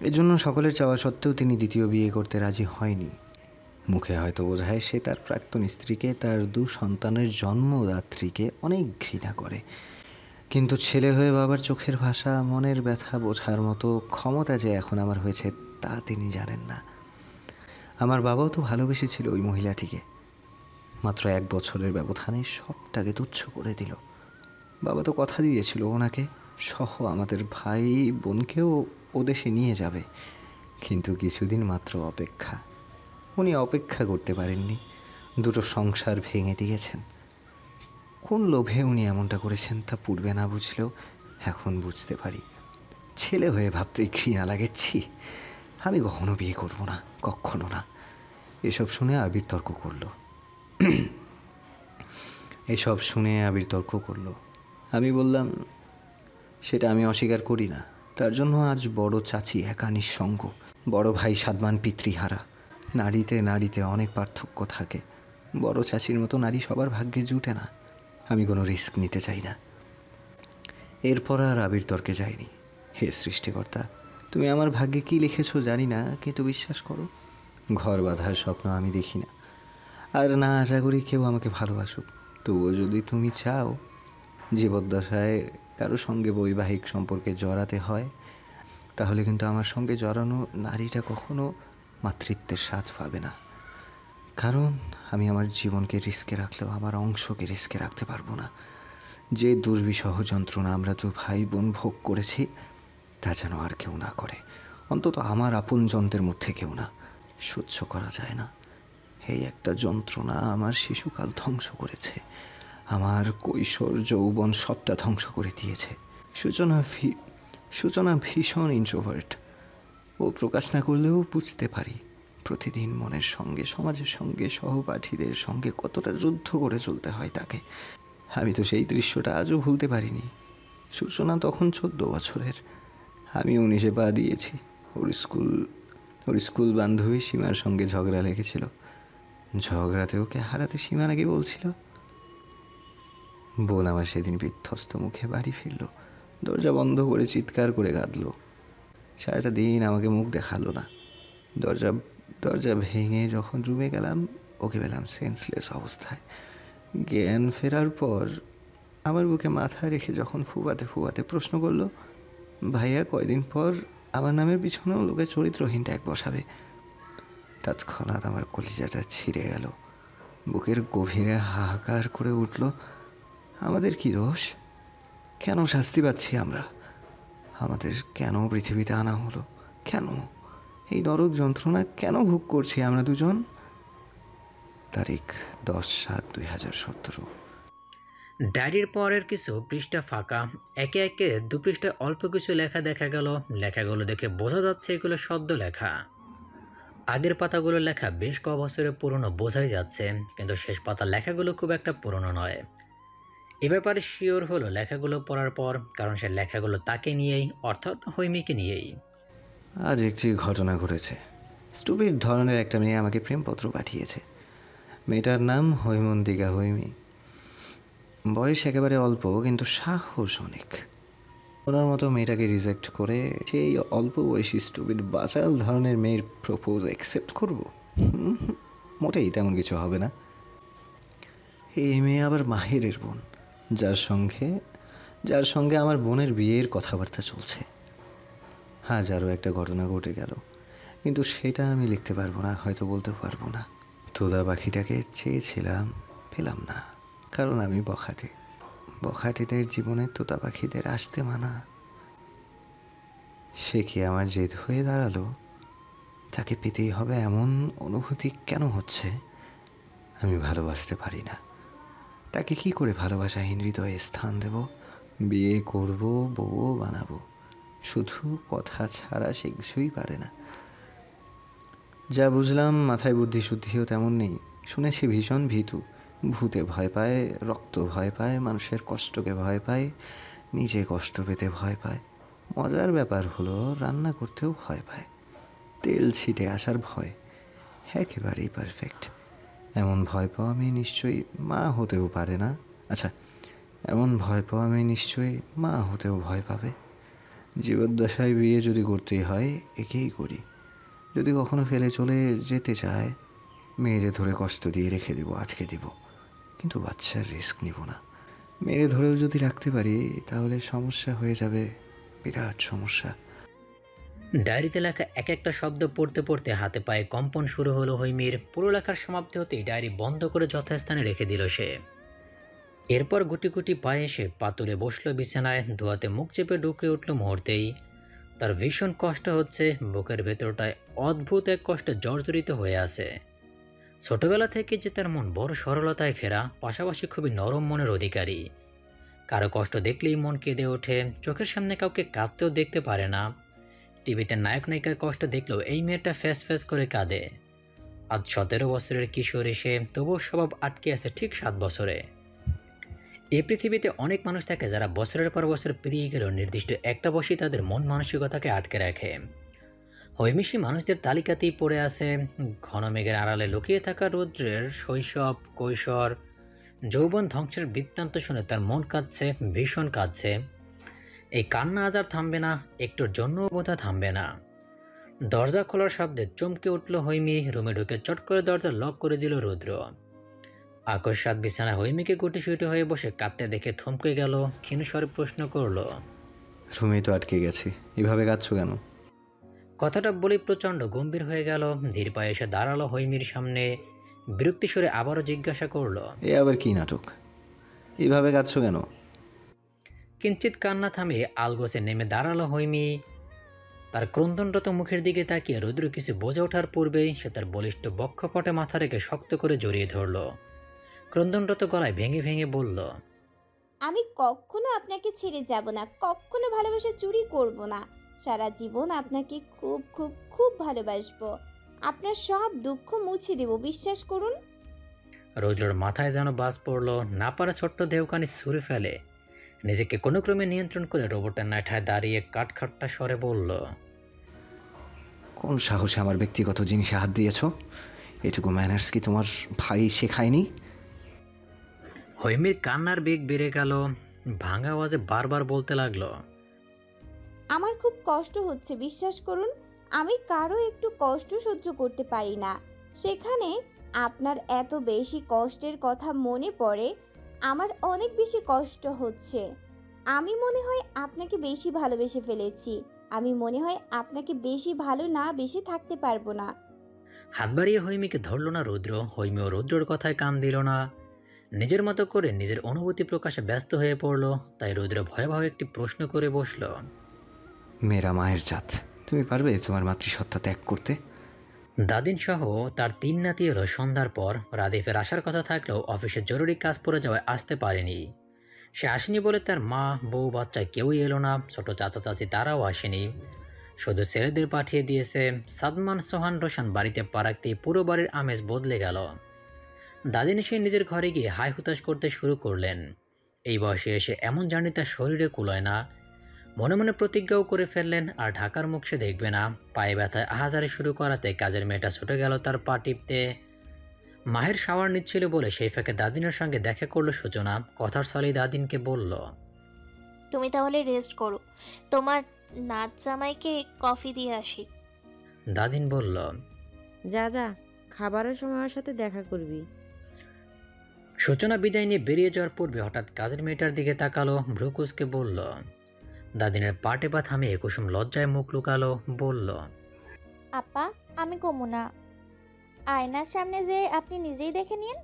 Speaker 2: এজন্য সকলের চাওয়া সত্ত্বেও তিনি দ্বিতীয় বিয়ে করতে রাজি হয়নি। মুখে হয়তো বোঝায় সে তার প্রাক্তন স্ত্রীকে, তার 2 সন্তানের জন্মদাত্রীকে অনেক ঘৃণা করে, কিন্তু ছেলে হয়ে বাবার চোখের ভাষা, মনের ব্যথা বোঝার মতো ক্ষমতা যে এখন আমার হয়েছে তা তিনি জানেন না। আমার বাবাও তো ভালোবেসেছিল ওই মহিলাটিকে, মাত্র 1 বছরের ব্যবধানে সবটাকে তুচ্ছ করে দিল। বাবা তো কথা দিয়েছিল ওনাকে সহ আমাদের ভাই বোনকেও ও দেশে নিয়ে যাবে, কিন্তু কিছুদিন মাত্র অপেক্ষা। উনি অপেক্ষা করতে পারেননি, 2 সংসার ভেঙে দিয়েছেন। কোন লোভে উনি এমনটা করেছেন তা পূর্বে না বুঝলেও এখন বুঝতে পারি। ছেলে হয়ে ভাবতেই ঘৃণা লাগেছি। আমি কখনো বিয়ে করব না, কখনো না। এসব শুনে আবির তর্ক করলো। আমি বললাম, সেটা আমি অস্বীকার করি না। তার জন্য আজ বড় চাচি একা নিঃসঙ্গ, বড় ভাই সাদমান পিতৃহারা। নারীতে অনেক পার্থক্য থাকে। বড় চাচির মতো নারী সবার ভাগ্যে জুটে না। আমি কোনো রিস্ক নিতে চাই না। এরপর আর আবির তর্কে যায়নি। হে সৃষ্টিকর্তা, তুমি আমার ভাগ্যে কি লিখেছো জানি না, কিন্তু বিশ্বাস করো, ঘর বাঁধার স্বপ্ন আমি দেখি না, আর না আশা করি কেউ আমাকে ভালোবাসুক। তবুও যদি তুমি চাও জীবদ্দশায় কারো সঙ্গে বৈবাহিক সম্পর্কে জড়াতে হয়, তাহলে কিন্তু আমার সঙ্গে জড়ানো নারীটা কখনো মাতৃত্বের স্বাদ পাবে না। কারণ আমি আমার জীবনকে রিস্কে রাখলেও আমার অংশকে রিস্কে রাখতে পারবো না। যে দুর্বিষহ যন্ত্রণা আমরা 2 ভাই বোন ভোগ করেছি, তা যেন আর কেউ না করে, অন্তত আমার আপন যন্ত্রের মধ্যে কেউ না। সহ্য করা যায় না। এই একটা যন্ত্রণা আমার শিশুকাল ধ্বংস করেছে, আমার কৈশোর যৌবন সবটা ধ্বংস করে দিয়েছে। সূচনা ভীষণ ইন্ট্রোভার্ট। ও প্রকাশ না করলেও বুঝতে পারি প্রতিদিন মনের সঙ্গে, সমাজের সঙ্গে, সহপাঠীদের সঙ্গে কতটা যুদ্ধ করে চলতে হয় তাকে। আমি তো সেই দৃশ্যটা আজও ভুলতে পারিনি। সূচনা তখন 14 বছরের, আমি 19-এ পা দিয়েছি। ওর স্কুল বান্ধবী সীমার সঙ্গে ঝগড়া লেগেছিল। ঝগড়াতে ওকে হারাতে সীমা নাকি বলছিল। বোন আমার সেদিন বিধ্বস্ত মুখে বাড়ি ফিরল, দরজা বন্ধ করে চিৎকার করে কাঁদল। সারাটা দিন আমাকে মুখ দেখালো না। দরজা ভেঙে যখন রুমে গেলাম, ওকে পেলাম সেন্সলেস অবস্থায়। জ্ঞান ফেরার পর আমার বুকে মাথা রেখে যখন ফুবাতে প্রশ্ন করলো, ভাইয়া কয়দিন পর আমার নামের পিছনেও লোকে চরিত্রহীন ট্যাগ বসাবে। তৎক্ষণাৎ আমার কলিজাটা ছিঁড়ে গেল। বুকের গভীরে হাহাকার করে উঠল, আমাদের কি দোষ? কেন শাস্তি পাচ্ছি আমরা? আমাদের কেন পৃথিবীতে আনা হলো? কেন এই নরক যন্ত্রণা কেন ভোগ করছি আমরা দুজন? তারিখ 10/7/2017।
Speaker 1: ডায়েরির পরের কিছু পৃষ্ঠা ফাঁকা, একে একে দু পৃষ্ঠায় অল্প কিছু লেখা দেখা গেল। লেখাগুলো দেখে বোঝা যাচ্ছে এগুলো সদ্য লেখা। আগের পাতাগুলো লেখা বেশ ক বছরের পুরনো বোঝাই যাচ্ছে, কিন্তু শেষ পাতার লেখাগুলো খুব একটা পুরনো নয়। এ ব্যাপারে শিওর হলো লেখাগুলো পড়ার পর, কারণ সে লেখাগুলো তাকে নিয়েই, অর্থাৎ হৈমিকে নিয়েই।
Speaker 2: আজ একটি ঘটনা ঘটেছে। স্টুপিড ধরনের একটা মেয়ে আমাকে প্রেমপত্র পাঠিয়েছে। মেয়েটার নাম হৈমন্তিকা হৈমি। বয়স একেবারে অল্প, কিন্তু সাহস অনেক। ওনার মতো মেয়েটাকে রিজেক্ট করে সেই অল্প বয়সী স্টুপিড বাচাল ধরনের মেয়ের প্রপোজ অ্যাকসেপ্ট করব? মোটেই তেমন কিছু হবে না। এই মেয়ে আবার মাহিরের বোন, যার সঙ্গে আমার বোনের বিয়ের কথাবার্তা চলছে। হাজারও একটা ঘটনা ঘটে গেল, কিন্তু সেটা আমি লিখতে পারবো না, হয়তো বলতে পারবো না। তোদা পাখিটাকে চেয়েছিলাম, পেলাম না, কারণ আমি বখাটেদের জীবনে তোতা পাখিদের আসতে মানা। সে কি আমার জেদ হয়ে দাঁড়ালো? তাকে পেতেই হবে এমন অনুভূতি কেন হচ্ছে? আমি ভালোবাসতে পারি না। তাকে কি করে ভালোবাসাহীন হৃদয়ে স্থান দেব? বিয়ে করব, বউ বানাবো, শুধু কথা ছাড়া সে কিছুই পারে না। যা বুঝলাম, মাথায় বুদ্ধি শুদ্ধিও তেমন নেই। শুনেছি ভীষণ ভীতু, ভূতে ভয় পায়, রক্ত ভয় পায়, মানুষের কষ্টকে ভয় পায়, নিজে কষ্ট পেতে ভয় পায়। মজার ব্যাপার হলো রান্না করতেও ভয় পায়। তেল ছিটে আসার ভয়, একেবারেই পারফেক্ট। এমন ভয় পাওয়া মেয়ে নিশ্চয়ই মা হতেও পারে না। আচ্ছা, এমন ভয় পাওয়া মেয়ে নিশ্চয়ই মা হতেও ভয় পাবে। জীবদ্দশায় বিয়ে যদি করতেই হয়, একেই করি। যদি কখনো ফেলে চলে যেতে চায়, মেয়েরে ধরে কষ্ট দিয়ে রেখে দেবো, আটকে দিব, কিন্তু বাচ্চার রিস্ক নিব না। মেরে ধরেও যদি রাখতে পারি, তাহলে সমস্যা হয়ে যাবে, বিরাট সমস্যা।
Speaker 1: ডায়েরিতে লেখা এক একটা শব্দ পড়তে পড়তে হাতে পায়ে কম্পন শুরু হলো হৈমির। পুরো লেখার সমাপ্তি হতেই ডায়েরি বন্ধ করে যথাস্থানে রেখে দিল সে। এরপর গুটি গুটি পায়ে এসে পা তুলে বসলো বিছানায়, ধোয়াতে মুখ চেপে ঢুকে উঠল মুহূর্তেই। তার ভীষণ কষ্ট হচ্ছে, বুকের ভেতরটায় অদ্ভুত এক কষ্টে জর্জরিত হয়ে আছে। ছোটবেলা থেকে যে তার মন বড় সরলতায় ঘেরা, পাশাপাশি খুবই নরম মনের অধিকারী। কারো কষ্ট দেখলেই মন কেঁদে ওঠে, চোখের সামনে কাউকে কাঁদতেও দেখতে পারে না। টিভিতে নায়ক নায়িকার কষ্ট দেখলেও এই মেয়েটা ফ্যাস ফ্যাস করে কাঁদে। আজ 17 বছরের কিশোর এসে তবুও স্বভাব আটকে আছে ঠিক 7 বছরে। এই পৃথিবীতে অনেক মানুষ থাকে যারা বছরের পর বছর পেরিয়ে গেলেও নির্দিষ্ট একটা বয়সী তাদের মন মানসিকতাকে আটকে রাখে। হৈমিষী মানুষদের তালিকাতেই পড়ে আছে। ঘন মেঘের আড়ালে লুকিয়ে থাকা রৌদ্রের শৈশব, কৈশোর, যৌবন ধ্বংসের বৃত্তান্ত শুনে তার মন কাঁদছে, ভীষণ কাঁদছে। এই কান্না আজ আর থামবে না, একটুর জন্য বোধহয় থামবে না। দরজা খোলার শব্দে চমকে উঠল হৈমি। রুমে ঢুকে চট করে দরজা লক করে দিল রুদ্র। আকস্মাৎ বিছানায় হৈমিকে গুটিসুটি হয়ে বসে কাঁদতে দেখে থমকে গেল, ক্ষীণস্বরে প্রশ্ন করল,
Speaker 2: রুমেই তো আটকে গেছি, এভাবে কাঁদছো কেন?
Speaker 1: কথাটা বলেই প্রচণ্ড গম্ভীর হয়ে গেল। ধীর পায়ে এসে দাঁড়ালো হৈমির সামনে, বিরক্তি স্বরে আবারও জিজ্ঞাসা করল,
Speaker 2: এ আবার কি নাটক? এভাবে কাঁদছো কেন?
Speaker 1: কিঞ্চিত কান্না থামিয়ে আলগোছে নেমে দাঁড়ালো হৈমি। তার ক্রন্দনরত মুখের দিকে তাকিয়ে রুদ্র কিছু বোঝে ওঠার পূর্বেই সে তার বলিষ্ঠ বক্ষপটে মাথা রেখে শক্ত করে জড়িয়ে ধরল। ক্রন্দনরত গলায় ভেঙে ভেঙে বলল,
Speaker 3: আমি কখনো আপনাকে ছেড়ে যাব না, কখনো ভালোবাসা চুরি করব না। সারা জীবন আপনাকে খুব খুব খুব ভালোবাসবো। আপনার সব দুঃখ মুছে দেব, বিশ্বাস করুন।
Speaker 1: রুদ্রর মাথায় যেন বাজ পড়ল। না পারা ছোট্ট দেহখানি ছুঁড়ে ফেলে নিজেকে কোনো ক্রমে নিয়ন্ত্রণ করে রোবটের নাঠায় দাঁড়িয়ে কাঠখাট্টা স্বরে বলল,
Speaker 2: কোন সাহসে আমার ব্যক্তিগত জিনিসে হাত দিয়েছো? এটুকু ম্যানার্স কি তোমার ভাই শেখায়নি?
Speaker 1: হৈমির কান্নার বেগ বেড়ে গেল। ভাঙা আওয়াজে বারবার বলতে লাগলো,
Speaker 3: আমার খুব কষ্ট হচ্ছে, বিশ্বাস করুন। আমি কারো একটু কষ্ট সহ্য করতে পারি না। সেখানে আপনার এত বেশি কষ্টের কথা মনে পড়ে আমার অনেক বেশি কষ্ট হচ্ছে। আমি মনে হয় আপনাকে বেশি ভালোবেসে ফেলেছি। আমি মনে হয় আপনাকে বেশি ভালো না বেশি থাকতে পারবো না।
Speaker 1: হাত বাড়িয়ে হৈমিকে ধরল না রুদ্র। হৈমিও রুদ্রর কথায় কান দিল না, নিজের মতো করে নিজের অনুভূতি প্রকাশে ব্যস্ত হয়ে পড়ল। তাই রুদ্র ভয়াবহ একটি প্রশ্ন করে বসল,
Speaker 2: মেয়েরা মায়ের জাত। তুমি পারবে তোমার মাতৃসত্তা ত্যাগ করতে?
Speaker 1: দাদিন সহ তার 3 নাতি এলো সন্ধ্যার পর। রাদিফের আসার কথা থাকলেও অফিসে জরুরি কাজ পড়ে যাওয়ায় আসতে পারেনি। সে আসেনি বলে তার মা, বউ, বাচ্চা কেউই এলো না। ছোট চাচা চাচি তারাও আসেনি, শুধু ছেলেদের পাঠিয়ে দিয়েছে। সাদমান, সোহান, রোশান বাড়িতে পা রাখতেই পুরো বাড়ির আমেজ বদলে গেল। দাদিন এসে নিজের ঘরে গিয়ে হাই হুতাশ করতে শুরু করলেন। এই বয়সে এসে এমন জার্নি তার শরীরে কুলায় না। মনে মনে প্রতিজ্ঞাও করে ফেললেন আর ঢাকার মুখ সে দেখবে না। পায়ে ব্যথায় আহাজারি শুরু করাতে কাজের মেয়েটা ছুটে গেল তার পা টিপতে। মাহের শাওয়ার নিচ্ছিল বলে সেই ফাঁকে দাদিনের সঙ্গে দেখা করলো সূচনা। কথার ছলেই দাদিনকে বলল,
Speaker 5: তুমি তাহলে রেস্ট করো, তোমার নাচ জামাইকে কফি দিয়ে আসি।
Speaker 1: দাদিন বলল,
Speaker 6: যা যা, খাবারের সময় আমার সাথে দেখা করবি।
Speaker 1: সূচনা বিদায় নিয়ে বেরিয়ে যাওয়ার পূর্বে হঠাৎ কাজের মেয়েটার দিকে তাকালো, ভ্রুকুসকে বলল। দাদিনের পা টেপা থামিয়ে কুসুম লজ্জায় মুখ লুকালো, বলল,
Speaker 7: আপা, আমি কমু না। আয়নার সামনে যে আপনি নিজেই দেখে নিন।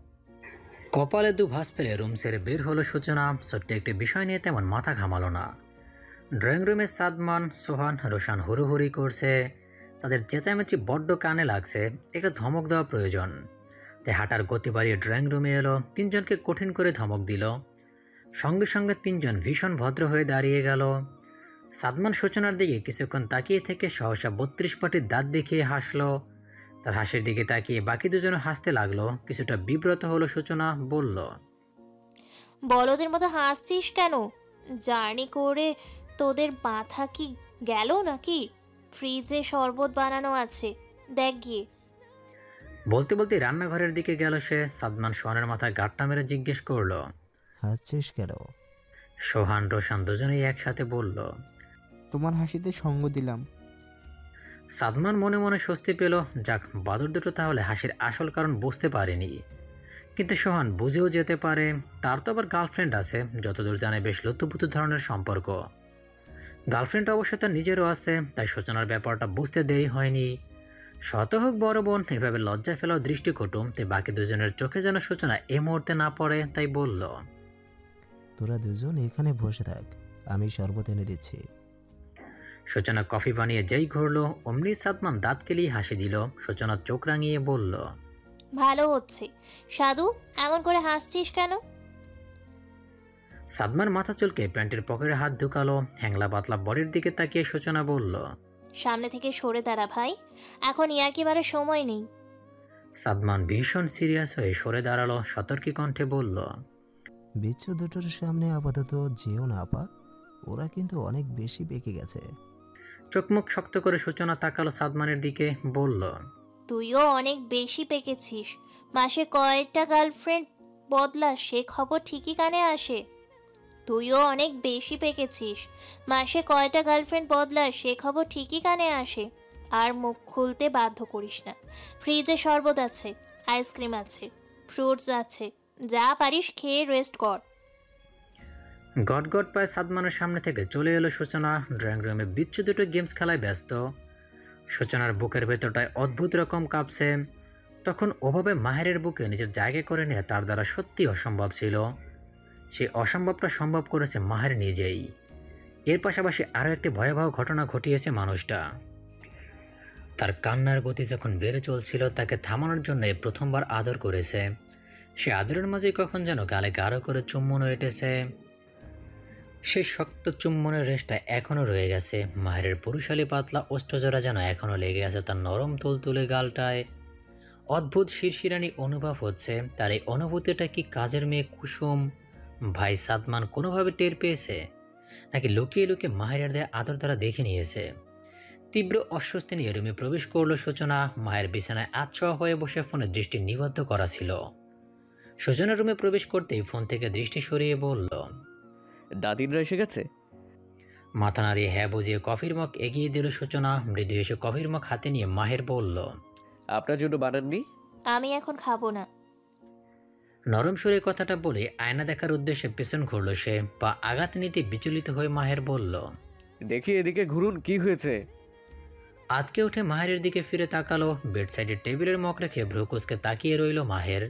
Speaker 1: কপালে দু ভাঁজ ফেলে রুম ছেড়ে বের হলো সূচনা। সত্যি একটি বিষয় নিয়ে তেমন মাথা ঘামালো না। ড্রয়িং রুমে সাদমান, সোহান, রোশান হুড়োহুড়ি করছে। তাদের চেঁচামেচি বড্ড কানে লাগছে। একটা ধমক দেওয়া প্রয়োজন। তাই হাঁটার গতি বাড়িয়ে ড্রয়িং রুমে এলো। 3 জনকে কঠিন করে ধমক দিল। সঙ্গে সঙ্গে 3 জন ভীষণ ভদ্র হয়ে দাঁড়িয়ে গেল। সাদমান সূচনার দিকে কিছুক্ষণ তাকিয়ে থেকে সহসা 32 পাটির দাঁত দেখিয়ে হাসলো। তার হাসির দিকে তাকিয়ে বাকি দুজনও হাসতে লাগলো। কিছুটা বিব্রত হলো সূচনা, বলল,
Speaker 5: বলদের মতো হাসছিস কেন? জার্নি করে তোদের মাথা কি গেল নাকি? ফ্রিজে শরবত বানানো আছে, দেখ গিয়ে।
Speaker 1: বলতে বলতে রান্নাঘরের দিকে গেল সে। সাদমান সোহানের মাথায় গাঁটটা মেরে জিজ্ঞেস করলো,
Speaker 8: হাসছিস কেন?
Speaker 1: সোহান, রোশান দুজনেই একসাথে বলল।
Speaker 8: তোমার হাসিতে সঙ্গ দিলাম।
Speaker 1: সাদমান মনে মনে স্বস্তি পেল। যাক, বাদর দুটো তাহলে হাসির আসল কারণ বুঝতে পারেনি। কিন্তু সোহান বুঝেও যেতে পারে। তার তো আবার গার্লফ্রেন্ড আছে। যতদূর জানে বেশ লুতুপুতু ধরনের সম্পর্ক। গার্লফ্রেন্ড অবশ্য তার নিজেরও আছে, তাই সূচনার ব্যাপারটা বুঝতে দেরি হয়নি। শত হোক বড় বোন, এভাবে লজ্জায় ফেলাও দৃষ্টিকটু। তাই বাকি দুজনের চোখে যেন সূচনা এ মুহূর্তে না পড়ে, তাই বলল,
Speaker 8: তোরা দুজন এখানে বসে থাক, আমি শরবত এনে দিচ্ছি।
Speaker 1: সূচনা কফি বানিয়ে যেই ঘুরলো অমনি সাদমান দাঁত কেলিয়ে হাসি দিল। সূচনা চোখ রাঙিয়ে বলল,
Speaker 5: ভালো হচ্ছে। সাধু, এমন করে হাসছিস কেন?
Speaker 1: সাদমান মাথা চুলকে প্যান্টের পকেটে হাত ঢুকালো। হ্যাংলা পাতলা বডির দিকে তাকিয়ে সূচনা বলল,
Speaker 5: সামনে থেকে সরে দাঁড়া ভাই, এখন ইয়ার্কি মারার সময় নেই।
Speaker 1: সাদমান ভীষণ সিরিয়াস হয়ে সরে দাঁড়ালো। সতর্কী কণ্ঠে বলল,
Speaker 8: বিচ্ছু দুটোর সামনে আপাতত যেও না আপা, ওরা কিন্তু অনেক বেশি পেকে গেছে।
Speaker 1: চোখ মুখ শক্ত করে সূচনা তাকালো সাদমানের দিকে, বলল,
Speaker 5: তুইও অনেক বেশি পেকেছিস। মাসে কয়েকটা গার্লফ্রেন্ড বদলাস, সে খবর ঠিকই কানে আসে। তুইও অনেক বেশি পেকেছিস। মাসে কয়টা গার্লফ্রেন্ড বদলাস, সে খবর ঠিকই কানে আসে। আর মুখ খুলতে বাধ্য করিস না। ফ্রিজে শরবত আছে, আইসক্রিম আছে, ফ্রুটস আছে, যা পারিস খেয়ে রেস্ট কর।
Speaker 1: গট গট পায়ে সাদমানের সামনে থেকে চলে এলো সূচনা। ড্রয়িং রুমে বিচ্ছু দুটো গেমস খেলায় ব্যস্ত। সূচনার বুকের ভেতরটায় অদ্ভুত রকম কাঁপছে। তখন ওভাবে মাহেরের বুকে নিজের জায়গা করে নেওয়া তার দ্বারা সত্যি অসম্ভব ছিল। সেই অসম্ভবটা সম্ভব করেছে মাহের নিজেই। এর পাশাপাশি আরও একটি ভয়াবহ ঘটনা ঘটিয়েছে মানুষটা। তার কান্নার গতি যখন বেড়ে চলছিল, তাকে থামানোর জন্য প্রথমবার আদর করেছে। সে আদরের মাঝে কখন যেন গালে গাঢ় করে চুম্বনও এঁটেছে। সেই শক্ত চুম্বনের রেশটা এখনও রয়ে গেছে। মাহেরের পুরুষালী পাতলা ওষ্ঠজোড়া যেন এখনও লেগে আছে তার নরম তুলতুলে গালটায়। অদ্ভুত শিরশিরানি অনুভব হচ্ছে। তার এই অনুভূতিটা কি কাজের মেয়ে কুসুম ভাই সাদমান কোনোভাবে টের পেয়েছে, নাকি লুকিয়ে লুকিয়ে মাহেরের দেয়া আদর দ্বারা দেখে নিয়েছে? তীব্র অস্বস্তি নিয়ে রুমে প্রবেশ করলো সূচনা। মায়ের বিছানায় আচ্ছা হয়ে বসে ফোনে দৃষ্টি নিবদ্ধ করা ছিল। সূচনা রুমে প্রবেশ করতেই ফোন থেকে দৃষ্টি সরিয়ে বলল,
Speaker 4: দাদিনরা এসে গেছে?
Speaker 1: মাথা নাড়িয়ে হ্যাঁ বুঝিয়ে কফির মগ এগিয়ে দিল সূচনা। মৃদু এসে কফির মগ হাতে নিয়ে মাহের বলল,
Speaker 4: আপনার জন্য বানাননি?
Speaker 5: আমি এখন খাবো না।
Speaker 1: নরম সুরে কথাটা বলে আয়না দেখার উদ্দেশ্যে পেছন ঘুরল সে। পা আঘাত নিতে বিচলিত হয়ে মাহের বলল,
Speaker 4: দেখি এদিকে ঘুরুন, কি হয়েছে?
Speaker 1: আতকে উঠে মাহেরের দিকে ফিরে তাকালো। বেড সাইডের টেবিলের মুখ রেখে ভ্রুকুচকে তাকিয়ে রইল মাহের।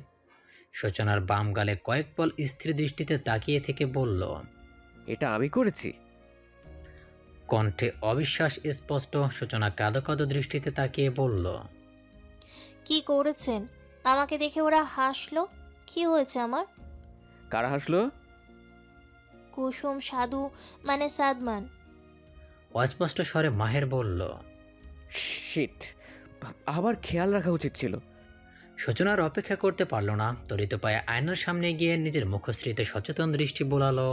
Speaker 1: সূচনার বাম গালে কয়েক পল স্থির দৃষ্টিতে তাকিয়ে থেকে বলল,
Speaker 4: এটা আমি করেছি?
Speaker 1: কণ্ঠে অবিশ্বাস স্পষ্ট। সূচনা কাঁদো কাঁদো দৃষ্টিতে তাকিয়ে বলল,
Speaker 5: কি করেছেন? আমাকে দেখে ওরা হাসলো। কি হয়েছে আমার?
Speaker 4: কারা হাসলো?
Speaker 5: কুসুম, সাধু, মানে সাদমান।
Speaker 1: অস্পষ্ট স্বরে মাহের বলল।
Speaker 4: শিট, আবার খেয়াল রাখা উচিত ছিল।
Speaker 1: সূচনার অপেক্ষা করতে পারল না, ত্বরিত পায়ে আয়নার সামনে গিয়ে নিজের মুখশ্রীতে সচেতন দৃষ্টি বোলালো।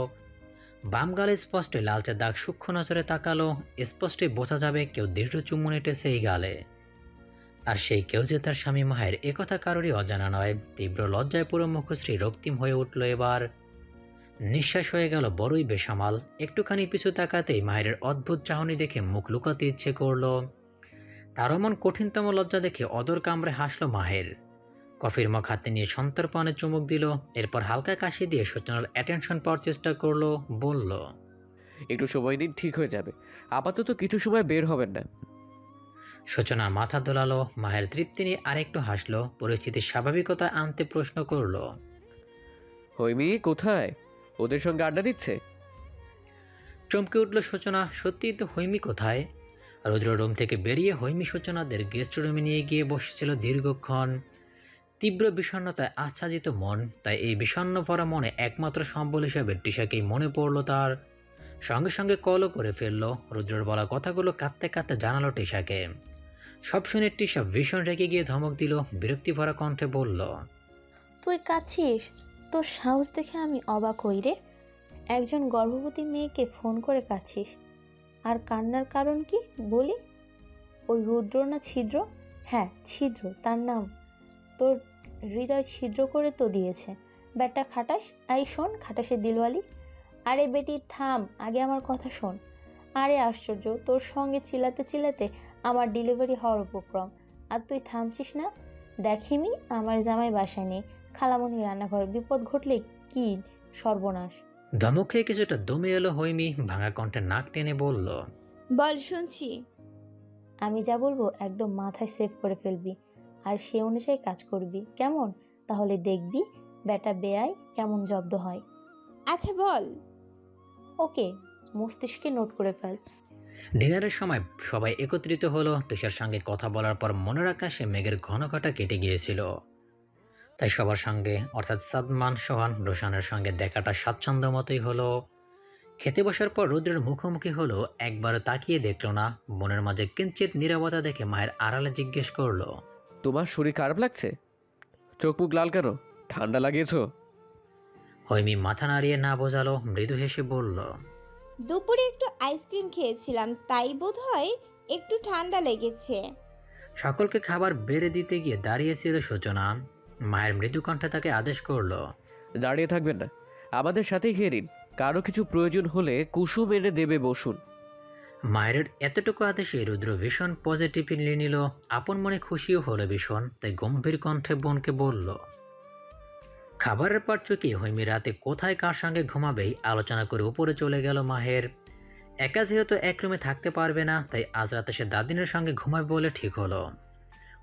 Speaker 1: বাম গালে স্পষ্ট লালচে দাগ সূক্ষ্ম নজরে তাকালো। স্পষ্টই বোঝা যাবে কেউ দৃঢ় চুম্বন এঁটেছে এই গালে। আর সেই কেউ যে তার স্বামী মাহের, একথা কারোরই অজানা নয়। তীব্র লজ্জায় পুরো মুখশ্রী রক্তিম হয়ে উঠল এবার। নিঃশ্বাস হয়ে গেল বড়ই বেসামাল। একটুখানি পিছু তাকাতেই মাহের অদ্ভুত চাহনি দেখে মুখ লুকাতে ইচ্ছে করলো। তার অমন কঠিনতম লজ্জা দেখে অদর কামড়ে হাসল মাহের। কফির মগ হাতে নিয়ে সন্তর্পণে চুমুক দিল। এরপর হালকা কাশি দিয়ে সূচনার অ্যাটেনশন পাওয়ার চেষ্টা করলো, বলল,
Speaker 4: একটু সময় দিন, ঠিক হয়ে যাবে। আপাতত কিছু সময় বের হবেন না।
Speaker 1: সূচনা মাথা দোলালো। মাহের তৃপ্তি নিয়ে আরেকটু হাসলো। পরিস্থিতির স্বাভাবিকতা আনতে প্রশ্ন করলো,
Speaker 4: হৈমি কোথায়? ওদের সঙ্গে আড্ডা দিচ্ছে?
Speaker 1: চমকে উঠল সূচনা। সত্যিই তো, হৈমি কোথায়? রুদ্র রুম থেকে বেরিয়ে হৈমি সূচনাদের গেস্ট রুমে নিয়ে গিয়ে বসেছিল দীর্ঘক্ষণ। তীব্র বিষণ্ণতায় আচ্ছাদিত মন। তাই এই বিষণ্ণ ভরা মনে একমাত্র সম্বল হিসাবে টিশাকেই মনে পড়ল তার। সঙ্গে সঙ্গে কলও করে ফেলল। রুদ্রর বলা কথাগুলো কাঁদতে কাঁদতে জানালো টিশাকে। সব শুনে টিশা ভীষণ রেগে গিয়ে ধমক দিল। বিরক্তি ভরা কণ্ঠে বলল,
Speaker 9: তুই কাঁদছিস? তোর সাহস দেখে আমি অবাক হই রে। একজন গর্ভবতী মেয়েকে ফোন করে কাঁদছিস। আর কান্নার কারণ কি বলি? ওই রুদ্র না ছিদ্র? হ্যাঁ ছিদ্র তার নাম। তোর হৃদয় ছিদ্র করে তো দিয়েছে ব্যাটা খাটাস। এই শোন খাটাসের দিলওয়ালি। আরে বেটি থাম, আগে আমার কথা শোন। আরে আশ্চর্য, তোর সঙ্গে চিল্লাতে চিল্লাতে আমার ডেলিভারি হওয়ার উপক্রম, আর তুই থামছিস না। দেখিমি আমার জামাই বাসায় নেই, খালামণি রান্নাঘরে, বিপদ ঘটলে কি সর্বনাশ।
Speaker 1: ধমক খেয়ে কিছুটা দমে এলো হৈমি। ভাঙা কণ্ঠে নাক টেনে বলল,
Speaker 3: বল, শুনছি।
Speaker 9: আমি যা বলবো একদম মাথায় সেভ করে ফেলবি, আর সে অনুযায়ী কাজ করবি, কেমন? তাহলে দেখবি ব্যাটা বেয়াই কেমন জব্দ হয়।
Speaker 3: আচ্ছা বল।
Speaker 9: ওকে, মস্তিষ্কে নোট করে ফেল।
Speaker 1: ডিনারের সময় সবাই একত্রিত হলো। টিশার সঙ্গে কথা বলার পর মনের আকাশে মেঘের ঘন ঘটা কেটে গিয়েছিল। তাই সবার সঙ্গে, অর্থাৎ সাদমান, সোহান, রোশানের সঙ্গে দেখাটা স্বাচ্ছন্দ্য মতোই হলো। খেতে বসার পর রুদ্রের মুখোমুখি হলো। একবারও তাকিয়ে দেখল না। মনের মাঝে কিঞ্চিত নীরবতা দেখে মায়ের আড়ালে জিজ্ঞেস করলো,
Speaker 4: তোমার শরীর খারাপ লাগছে? চোখ মুখ লাল কেন? ঠান্ডা লাগিয়েছো?
Speaker 1: হৈমি মাথা নাড়িয়ে না বোঝালো। মৃদু হেসে বলল,
Speaker 3: দুপুরে একটু আইসক্রিম খেয়েছিলাম, তাই বোধ হয় একটু ঠান্ডা লেগেছে।
Speaker 1: সকলকে খাবার বেড়ে দিতে গিয়ে দাঁড়িয়েছিল সূচনা। মায়ের মৃদু কণ্ঠে তাকে আদেশ করলো,
Speaker 4: দাঁড়িয়ে থাকবেন না, আমাদের সাথেই খেয়ে নিন। কারো কিছু প্রয়োজন হলে কুসুম এনে দেবে, বসুন।
Speaker 1: মায়ের এতটুকু আদেশে রুদ্র ভীষণ পজিটিভলি নিল। আপন মনে খুশিও হলো ভীষণ। তাই গম্ভীর কণ্ঠে বোনকে বলল, খাবারের পর চুকিয়ে হৈমি রাতে কোথায় কার সঙ্গে ঘুমাবেই আলোচনা করে উপরে চলে গেল মাহের। একা যেহেতু এক রুমে থাকতে পারবে না, তাই আজ রাতে সে দাদিনের সঙ্গে ঘুমাবে বলে ঠিক হলো।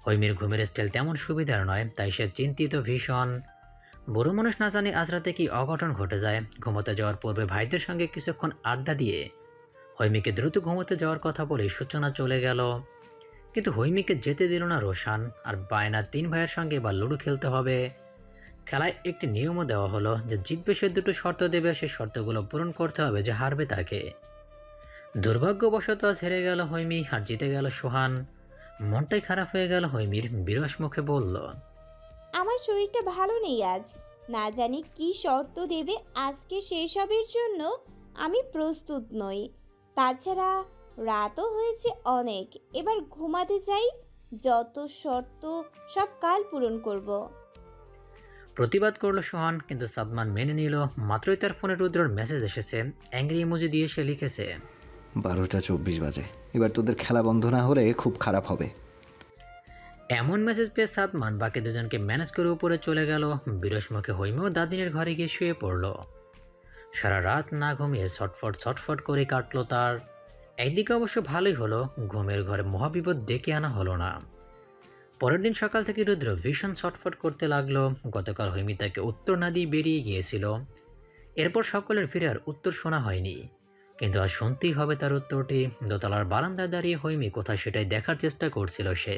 Speaker 1: হৈমির ঘুমের স্টাইল তেমন সুবিধার নয়, তাই সে চিন্তিত ভীষণ। বুড়ো মানুষ না জানি আজ রাতে কি অঘটন ঘটে যায়। ঘুমোতে যাওয়ার পূর্বে ভাইদের সঙ্গে কিছুক্ষণ আড্ডা দিয়ে হৈমিকে দ্রুত ঘুমোতে যাওয়ার কথা বলে সূচনা চলে গেল। কিন্তু হৈমিকে যেতে দিল না রোশান। আর বায়না 3 ভাইয়ের সঙ্গে এবার লুডো খেলতে হবে। খেলায় একটি নিয়মও দেওয়া হলো যে জিতবে সে দুটো শর্ত দেবে, সে শর্তগুলো পূরণ করতে হবে যে হারবে তাকে। দুর্ভাগ্যবশত আজ হেরে গেল হৈমি আর জিতে গেল সোহান। মনটাই খারাপ হয়ে গেল হৈমির। বিরস মুখে বলল,
Speaker 3: আমার শরীরটা ভালো নেই আজ, না জানি কি শর্ত দেবে আজকে, সেসবের জন্য আমি প্রস্তুত নই। তাছাড়া রাতও হয়েছে অনেক, এবার ঘুমাতে চাই। যত শর্ত সব কাল পূরণ করব।
Speaker 1: প্রতিবাদ করলো সোহান, কিন্তু সাদমান মেনে নিল। মাত্রই তার ফোনে রুদ্রর মেসেজ এসেছে। অ্যাংরি ইমোজি দিয়ে সে লিখেছে,
Speaker 2: 12টা 24 বাজে, এবার তোদের খেলা বন্ধ না হলে খুব খারাপ হবে।
Speaker 1: এমন মেসেজ পেয়ে সাদমান বাকি দুজনকে ম্যানেজ করে উপরে চলে গেল। বিরস মুখে হৈমিও দাদিনের ঘরে গিয়ে শুয়ে পড়ল। সারা রাত না ঘুমিয়ে ছটফট করে কাটলো তার। একদিকে অবশ্য ভালোই হলো, ঘুমের ঘরে মহাবিপদ ডেকে আনা হলো না। পরের দিন সকাল থেকে রুদ্র ভীষণ ছটফট করতে লাগলো। গতকাল হৈমি তাকে উত্তর না দিয়ে বেরিয়ে গিয়েছিল। এরপর সকলের ফিরে আর উত্তর শোনা হয়নি। কিন্তু আজ শুনতেই হবে তার উত্তরটি। দোতলার বারান্দায় দাঁড়িয়ে হৈমি কোথায় সেটাই দেখার চেষ্টা করছিল সে।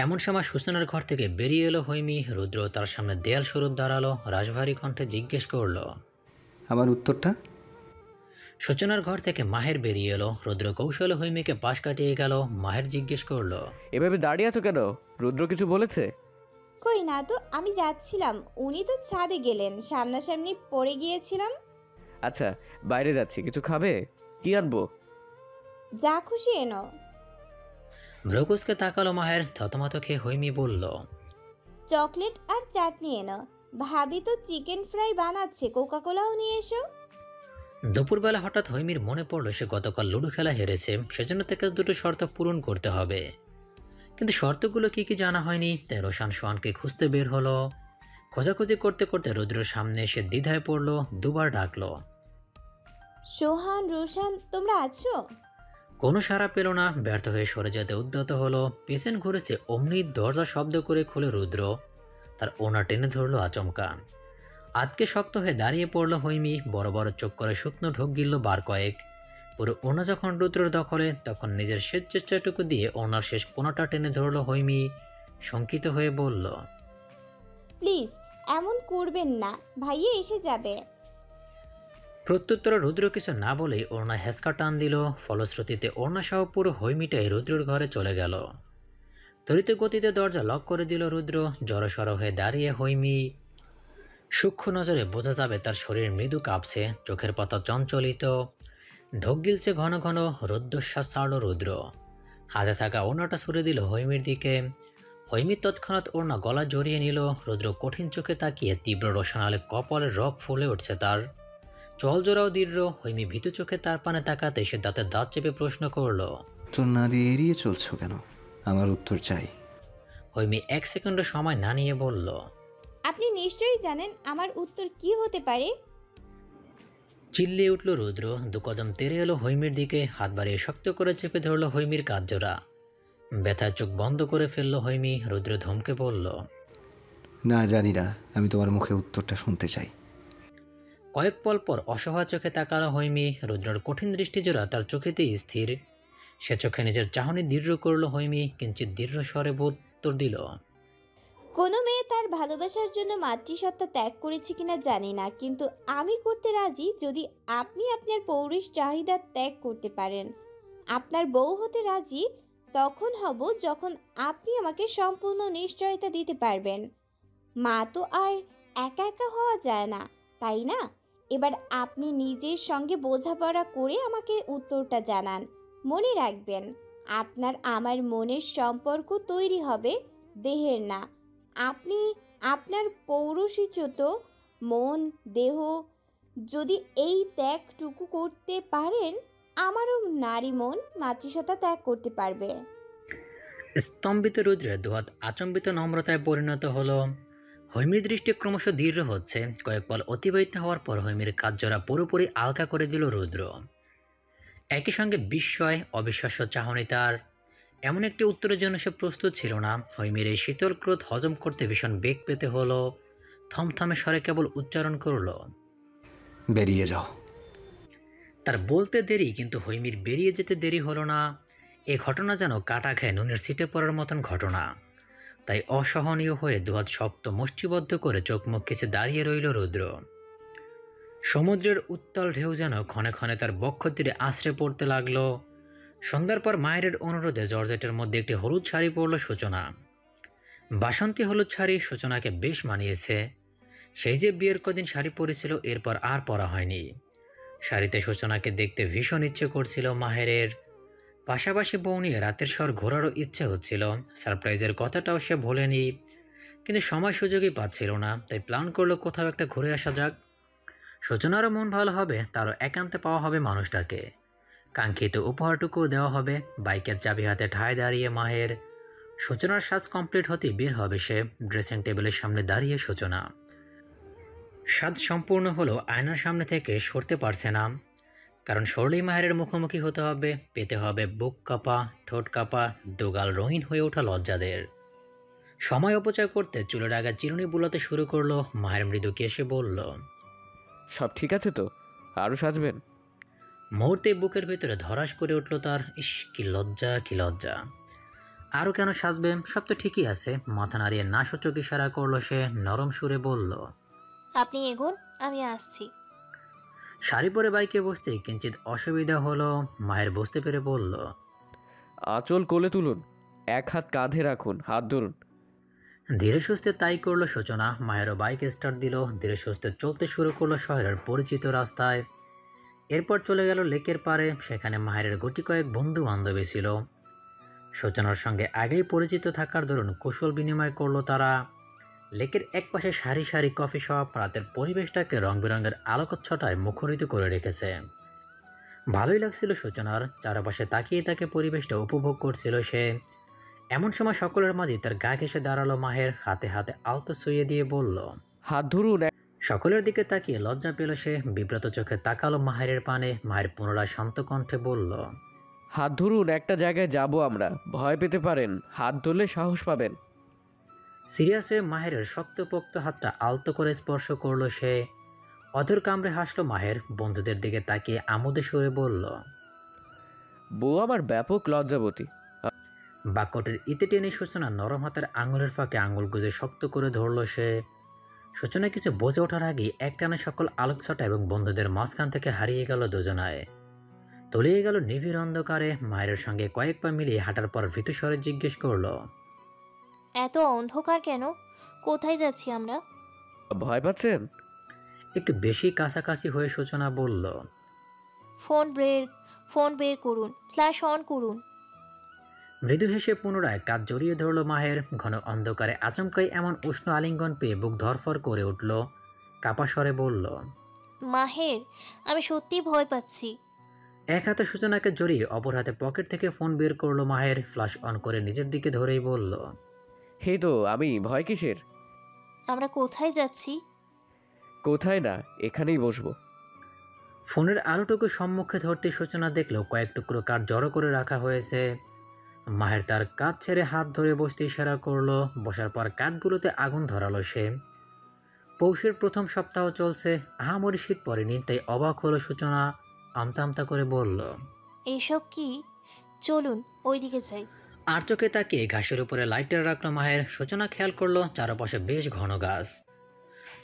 Speaker 1: এমন সময় সূচনার ঘর থেকে বেরিয়ে এলো হৈমি। রুদ্র তার সামনে দেয়াল স্বরূপ দাঁড়ালো, রাশভারী কণ্ঠে জিজ্ঞেস করলো,
Speaker 2: আমার উত্তরটা?
Speaker 1: সূচনার ঘর থেকে মাহের বেরিয়ে এলো। রুদ্র কৌশলে হৈমিকে পাশ কাটিয়ে গেল। মাহের জিজ্ঞেস করলো,
Speaker 4: এভাবে দাঁড়িয়ে আছো কেন? রুদ্র কিছু বলেছে?
Speaker 3: কই না তো, আমি যাচ্ছিলাম, উনি তো ছাদে গেলেন, সামনাসামনি পড়ে গিয়েছিলাম।
Speaker 4: আচ্ছা, বাইরে যাচ্ছি, কিছু খাবে? কি আনবো?
Speaker 3: যা খুশি এনো।
Speaker 1: ভ্রকুসকে তাকালো মাহের। থতমত খেয়ে হৈমি বলল,
Speaker 3: চকলেট আর চাটনি এনো। ভাবি তো চিকেন ফ্রাই বানাচ্ছে, কোকাকোলাও নিয়ে এসো।
Speaker 1: দুপুরবেলা হঠাৎ হৈমির মনে পড়লো সে গতকাল লুডো খেলা হেরেছে, সেজন্য তাকে দুটো শর্ত পূরণ করতে হবে। কিন্তু শর্তগুলো কি কি জানা হয়নি। তাই রোশান সোহানকে খুঁজতে বের হলো। খোঁজাখুঁজি করতে করতে রুদ্রের সামনে এসে দ্বিধায় পড়লো, দুবার ডাকলো।
Speaker 3: সোহান, রোশান, তোমরা আছো?
Speaker 1: কোনো সাড়া পেল না। ব্যর্থ হয়ে সরে যেতে উদ্যত হলো। পেছন ঘুরেছে, অমনি দরজা শব্দ করে খুলে রুদ্র। তার ওনা টেনে ধরলো আচমকা। আজকে শক্ত হয়ে দাঁড়িয়ে পড়লো হৈমি। বড় বড় চোখ করে শুকনো ঢোক গিলল বার কয়েক। পুরো ওনা যখন রুদ্রের দখলে, তখন নিজের শেষ চেষ্টাটুকু দিয়ে ওনার শেষ কোনাটা টেনে ধরলো হৈমি। শঙ্কিত হয়ে বলল,
Speaker 3: প্লিজ এমন করবেন না, ভাইয়া এসে যাবে।
Speaker 1: প্রত্যুত্তরে রুদ্র কিছু না বলেই ওড়না হেঁচকা টান দিল। ফলশ্রুতিতে ওড়না সহ পুরো হৈমিটাই রুদ্রের ঘরে চলে গেল। ত্বরিত গতিতে দরজা লক করে দিল রুদ্র। জড়সড় হয়ে দাঁড়িয়ে হৈমি। সূক্ষ্ম নজরে বোঝা যাবে তার শরীর মৃদু কাঁপছে, চোখের পাতা চঞ্চলিত, ঢোক গিলছে ঘন ঘন। রুদ্ধশ্বাস ছাড়ল রুদ্র। হাতে থাকা ওড়নাটা ছুড়ে দিল হৈমির দিকে। হৈমি তৎক্ষণাৎ ওড়না গলা জড়িয়ে নিল। রুদ্র কঠিন চোখে তাকিয়ে তীব্র রসানালে কপালের রক ফুলে উঠছে তার। চল জোড়াও দৃঢ়। হৈমি ভীতু চোখে তার পানে তাকাতে সে দাঁতে দাঁত চেপে প্রশ্ন করলো,
Speaker 2: উত্তর না দিয়ে এড়িয়ে চলছো কেন? আমার উত্তর চাই।
Speaker 1: হৈমি 1 সেকেন্ডও সময় না নিয়ে বলল,
Speaker 3: আপনি নিশ্চয়ই জানেন আমার উত্তর কি হতে পারে।
Speaker 1: চিল্লিয়ে উঠল রুদ্র। দু কদম তেড়ে এলো হৈমির দিকে, হাত বাড়িয়ে শক্ত করে চেপে ধরল হৈমির কাঁধজোড়া। ব্যথায় চোখ বন্ধ করে ফেলল হৈমি। রুদ্র ধমকে বলল,
Speaker 2: না, জানি না, আমি তোমার মুখে উত্তরটা শুনতে চাই।
Speaker 1: কয়েক পল পর অসহায় চোখে তাকালো হৈমি। রুদ্রের কঠিন দৃষ্টিজোড়া তার চোখেতেই স্থির। সে চোখে নিজের চাহনি দৃঢ় করল হৈমি। কিঞ্চিত দৃঢ় স্বরে উত্তর দিল,
Speaker 3: কোনো মেয়ে তার ভালোবাসার জন্য মাতৃসত্তা ত্যাগ করেছে কিনা জানি না, কিন্তু আমি করতে রাজি যদি আপনি আপনার পৌরুষ চাহিদা ত্যাগ করতে পারেন। আপনার বউ হতে রাজি তখন হব যখন আপনি আমাকে সম্পূর্ণ নিশ্চয়তা দিতে পারবেন। মা তো আর একা একা হওয়া যায় না, তাই না? এবার আপনি নিজের সঙ্গে বোঝাপড়া করে আমাকে উত্তরটা জানান। মনে রাখবেন, আপনার আমার মনের সম্পর্ক তৈরি হবে, দেহের না। আপনি আপনার পৌরুষিচত মন দেহ যদি এই ত্যাগটুকু করতে পারেন, আমারও নারী মন মাতৃসত্তা ত্যাগ করতে পারবে।
Speaker 1: স্তম্ভিত রুদ্রের দুহাত আচম্বিত নম্রতায় পরিণত হলো। হৈমির দৃষ্টি ক্রমশ দৃঢ় হচ্ছে। কয়েক পল অতিবাহিত হওয়ার পর হৈমির কাঁধজোড়া পুরোপুরি আলগা করে দিল রুদ্র। একই সঙ্গে বিস্ময়, অবিশ্বাস্য চাহনি তার। এমন একটি উত্তরের জন্য সে প্রস্তুত ছিল না। হৈমির এই শীতল ক্রোধ হজম করতে ভীষণ বেগ পেতে হলো। থমথমে স্বরে কেবল উচ্চারণ করলো,
Speaker 2: বেরিয়ে যাও।
Speaker 1: তার বলতে দেরি, কিন্তু হৈমির বেরিয়ে যেতে দেরি হলো না। এ ঘটনা যেন কাটা খেয়ে নুনের ছিটে পড়ার মতন ঘটনা। তাই অসহনীয় হয়ে দুহাত শক্ত মুষ্টিবদ্ধ করে চোখ মুখ কেছে দাঁড়িয়ে রইল রুদ্র। সমুদ্রের উত্তাল ঢেউ যেন ক্ষণে ক্ষণে তার বক্ষ তীরে আছড়ে পড়তে লাগলো। সন্ধ্যার পর মায়ের অনুরোধে জর্জেটের মধ্যে একটি হলুদ শাড়ি পরল সূচনা। বাসন্তী হলুদ শাড়ি সূচনাকে বেশ মানিয়েছে। সেই যে বিয়ের কদিন শাড়ি পরেছিল, এরপর আর পরা হয়নি। শাড়িতে সূচনাকে দেখতে ভীষণ ইচ্ছে করছিল মাহেরের। পাশাপাশি বউ নিয়ে রাতের শহর ঘোরারও ইচ্ছে হচ্ছিল। সারপ্রাইজের কথাটাও সে ভোলেনি, কিন্তু সময় সুযোগই পাচ্ছিল না। তাই প্ল্যান করলো কোথাও একটা ঘুরে আসা যাক। সূচনারও মন ভালো হবে, তারও একান্তে পাওয়া হবে মানুষটাকে। কাঙ্ক্ষিত উপহারটুকু দেওয়া হবে। বাইকের চাবি হাতে ঠায় দাঁড়িয়ে মাহের। সূচনার সাজ কমপ্লিট হতেই বের হবে সে। ড্রেসিং টেবিলের সামনে দাঁড়িয়ে সূচনা। সাজ সম্পূর্ণ হলো, আয়নার সামনে থেকে সরতে পারছে না। কারণ সরলেই মাহেরের মুখোমুখি হতে হবে। পেতে হবে বুক কাঁপা, ঠোঁট কাঁপা, দুগাল রঙিন হয়ে ওঠা লজ্জাদের। সময় অপচয় করতে চুলের আগা চিরুনি বুলাতে শুরু করলো। মাহের মৃদু কেশে বলল,
Speaker 4: সব ঠিক আছে তো? আরও সাজবেন?
Speaker 1: মুহূর্তে বুকের ভেতরে ধরাস করে উঠল তার। ইস, কি লজ্জা, কি লজ্জা! আরও কেন সাজবে, সব তো ঠিকই আছে। মাথা নাড়িয়ে না সূচক ইশারা করলো সে, নরম সুরে বলল,
Speaker 5: আপনি এগোন, আমি আসছি।
Speaker 1: শাড়ি পরে বাইকে বসতেই কিঞ্চিত অসুবিধা হলো। মায়ের বুঝতে পেরে বলল,
Speaker 4: আঁচল কোলে তুলুন, এক হাত কাঁধে রাখুন, হাত ধরুন।
Speaker 1: ধীরে সুস্থে তাই করলো সূচনা। মায়েরও বাইক স্টার্ট দিল, ধীরে সুস্থে চলতে শুরু করলো শহরের পরিচিত রাস্তায়। এরপর চলে গেল লেকের পাড়ে। সেখানে মাহেরের গুটি কয়েক বন্ধু বান্ধবী ছিল। সূচনার সঙ্গে আগেই পরিচিত থাকার দরুন কুশল বিনিময় করলো তারা। লেকের একপাশে সারি সারি কফি শপ রাতের পরিবেশটাকে রং বেরঙের আলোকচ্ছটায় মুখরিত করে রেখেছে। ভালোই লাগছিল সূচনার। চারপাশে তাকিয়ে তাকে পরিবেশটা উপভোগ করছিল সে। এমন সময় সকলের মাঝে তার গা ঘেঁষে দাঁড়ালো মাহের, হাতে হাতে আলতো ছুঁয়ে দিয়ে বলল,
Speaker 4: হাত ধরুন।
Speaker 1: সকলের দিকে তাকিয়ে লজ্জা পেল সে। বিব্রত চোখে তাকালো মাহেরের পানে। মায়ের পুনরায় শান্ত কণ্ঠে বলল,
Speaker 4: হাত ধরুন, একটা জায়গায় যাব আমরা, ভয় পেতে পারেন, হাত ধরলে সাহস পাবেন।
Speaker 1: সিরিয়াস হয়ে মাহেরের শক্তপোক্ত হাতটা আলতো করে স্পর্শ করলো সে। অধর কামড়ে হাসলো মাহের, বন্ধুদের দিকে তাকিয়ে আমোদে সুরে বলল,
Speaker 4: বউ আমার ব্যাপক লজ্জাবতী।
Speaker 1: বাক্যটির ইতে টেনে সূচনা নরম হাতের আঙুলের ফাঁকে আঙুল গুজে শক্ত করে ধরলো সে। সূচনা কিছু বোঝে ওঠার আগেই একটানে সকল আলোকছটা এবং বন্ধুদের মাঝখান থেকে হারিয়ে গেল দুজনায়। তলিয়ে গেল নিবিড় অন্ধকারে। মায়ের সঙ্গে কয়েক পা মিলিয়ে হাঁটার পর ভীতু স্বরে জিজ্ঞেস করলো,
Speaker 5: এত অন্ধকার কেন? কোথায় যাচ্ছি আমরা?
Speaker 4: ভয় পাচ্ছেন?
Speaker 1: একটু বেশি কাছাকাছি হয়ে সূচনা বলল,
Speaker 5: ফোন বের করুন, ফ্ল্যাশ অন করুন।
Speaker 1: মৃদু হেসে পুনরায় কাঁধ জড়িয়ে ধরল মাহের। ঘন অন্ধকারে আচমকাই এমন উষ্ণ আলিঙ্গন পেয়ে বুক ধরফর করে উঠল। কাপা স্বরে বলল,
Speaker 5: মাহের, আমি সত্যিই ভয় পাচ্ছি।
Speaker 1: এক হাতে সূচনাকে জড়িয়ে অপর হাতে পকেট থেকে ফোন বের করলো মাহের। ফ্ল্যাশ অন করে নিজের দিকে ধরেই বলল,
Speaker 4: হে তো আমি, ভয় কিসের?
Speaker 5: আমরা কোথায় যাচ্ছি?
Speaker 4: কোথায় না, এখানেই বসবো।
Speaker 1: ফোনের আলোটুকু সম্মুখে ধরতে সূচনা দেখল কয়েক টুকরো কাঠ জড়ো করে রাখা হয়েছে। মাহের তার কাঁধ ছেড়ে হাত ধরে বসতে ইশারা করলো। বসার পর কাঠগুলোতে আগুন ধরালো সে। পৌষের প্রথম সপ্তাহ চলছে, আহামরি শীত পড়েনি, তাই অবাক হলো সূচনা। আমতা আমতা করে বলল,
Speaker 5: এইসব কি? চলুন ওইদিকে যাই।
Speaker 1: আর চোখে তাকিয়ে ঘাসের উপরে লাইটার রাখলো মাহের। সূচনা খেয়াল করলো চারপাশে বেশ ঘন গাছ,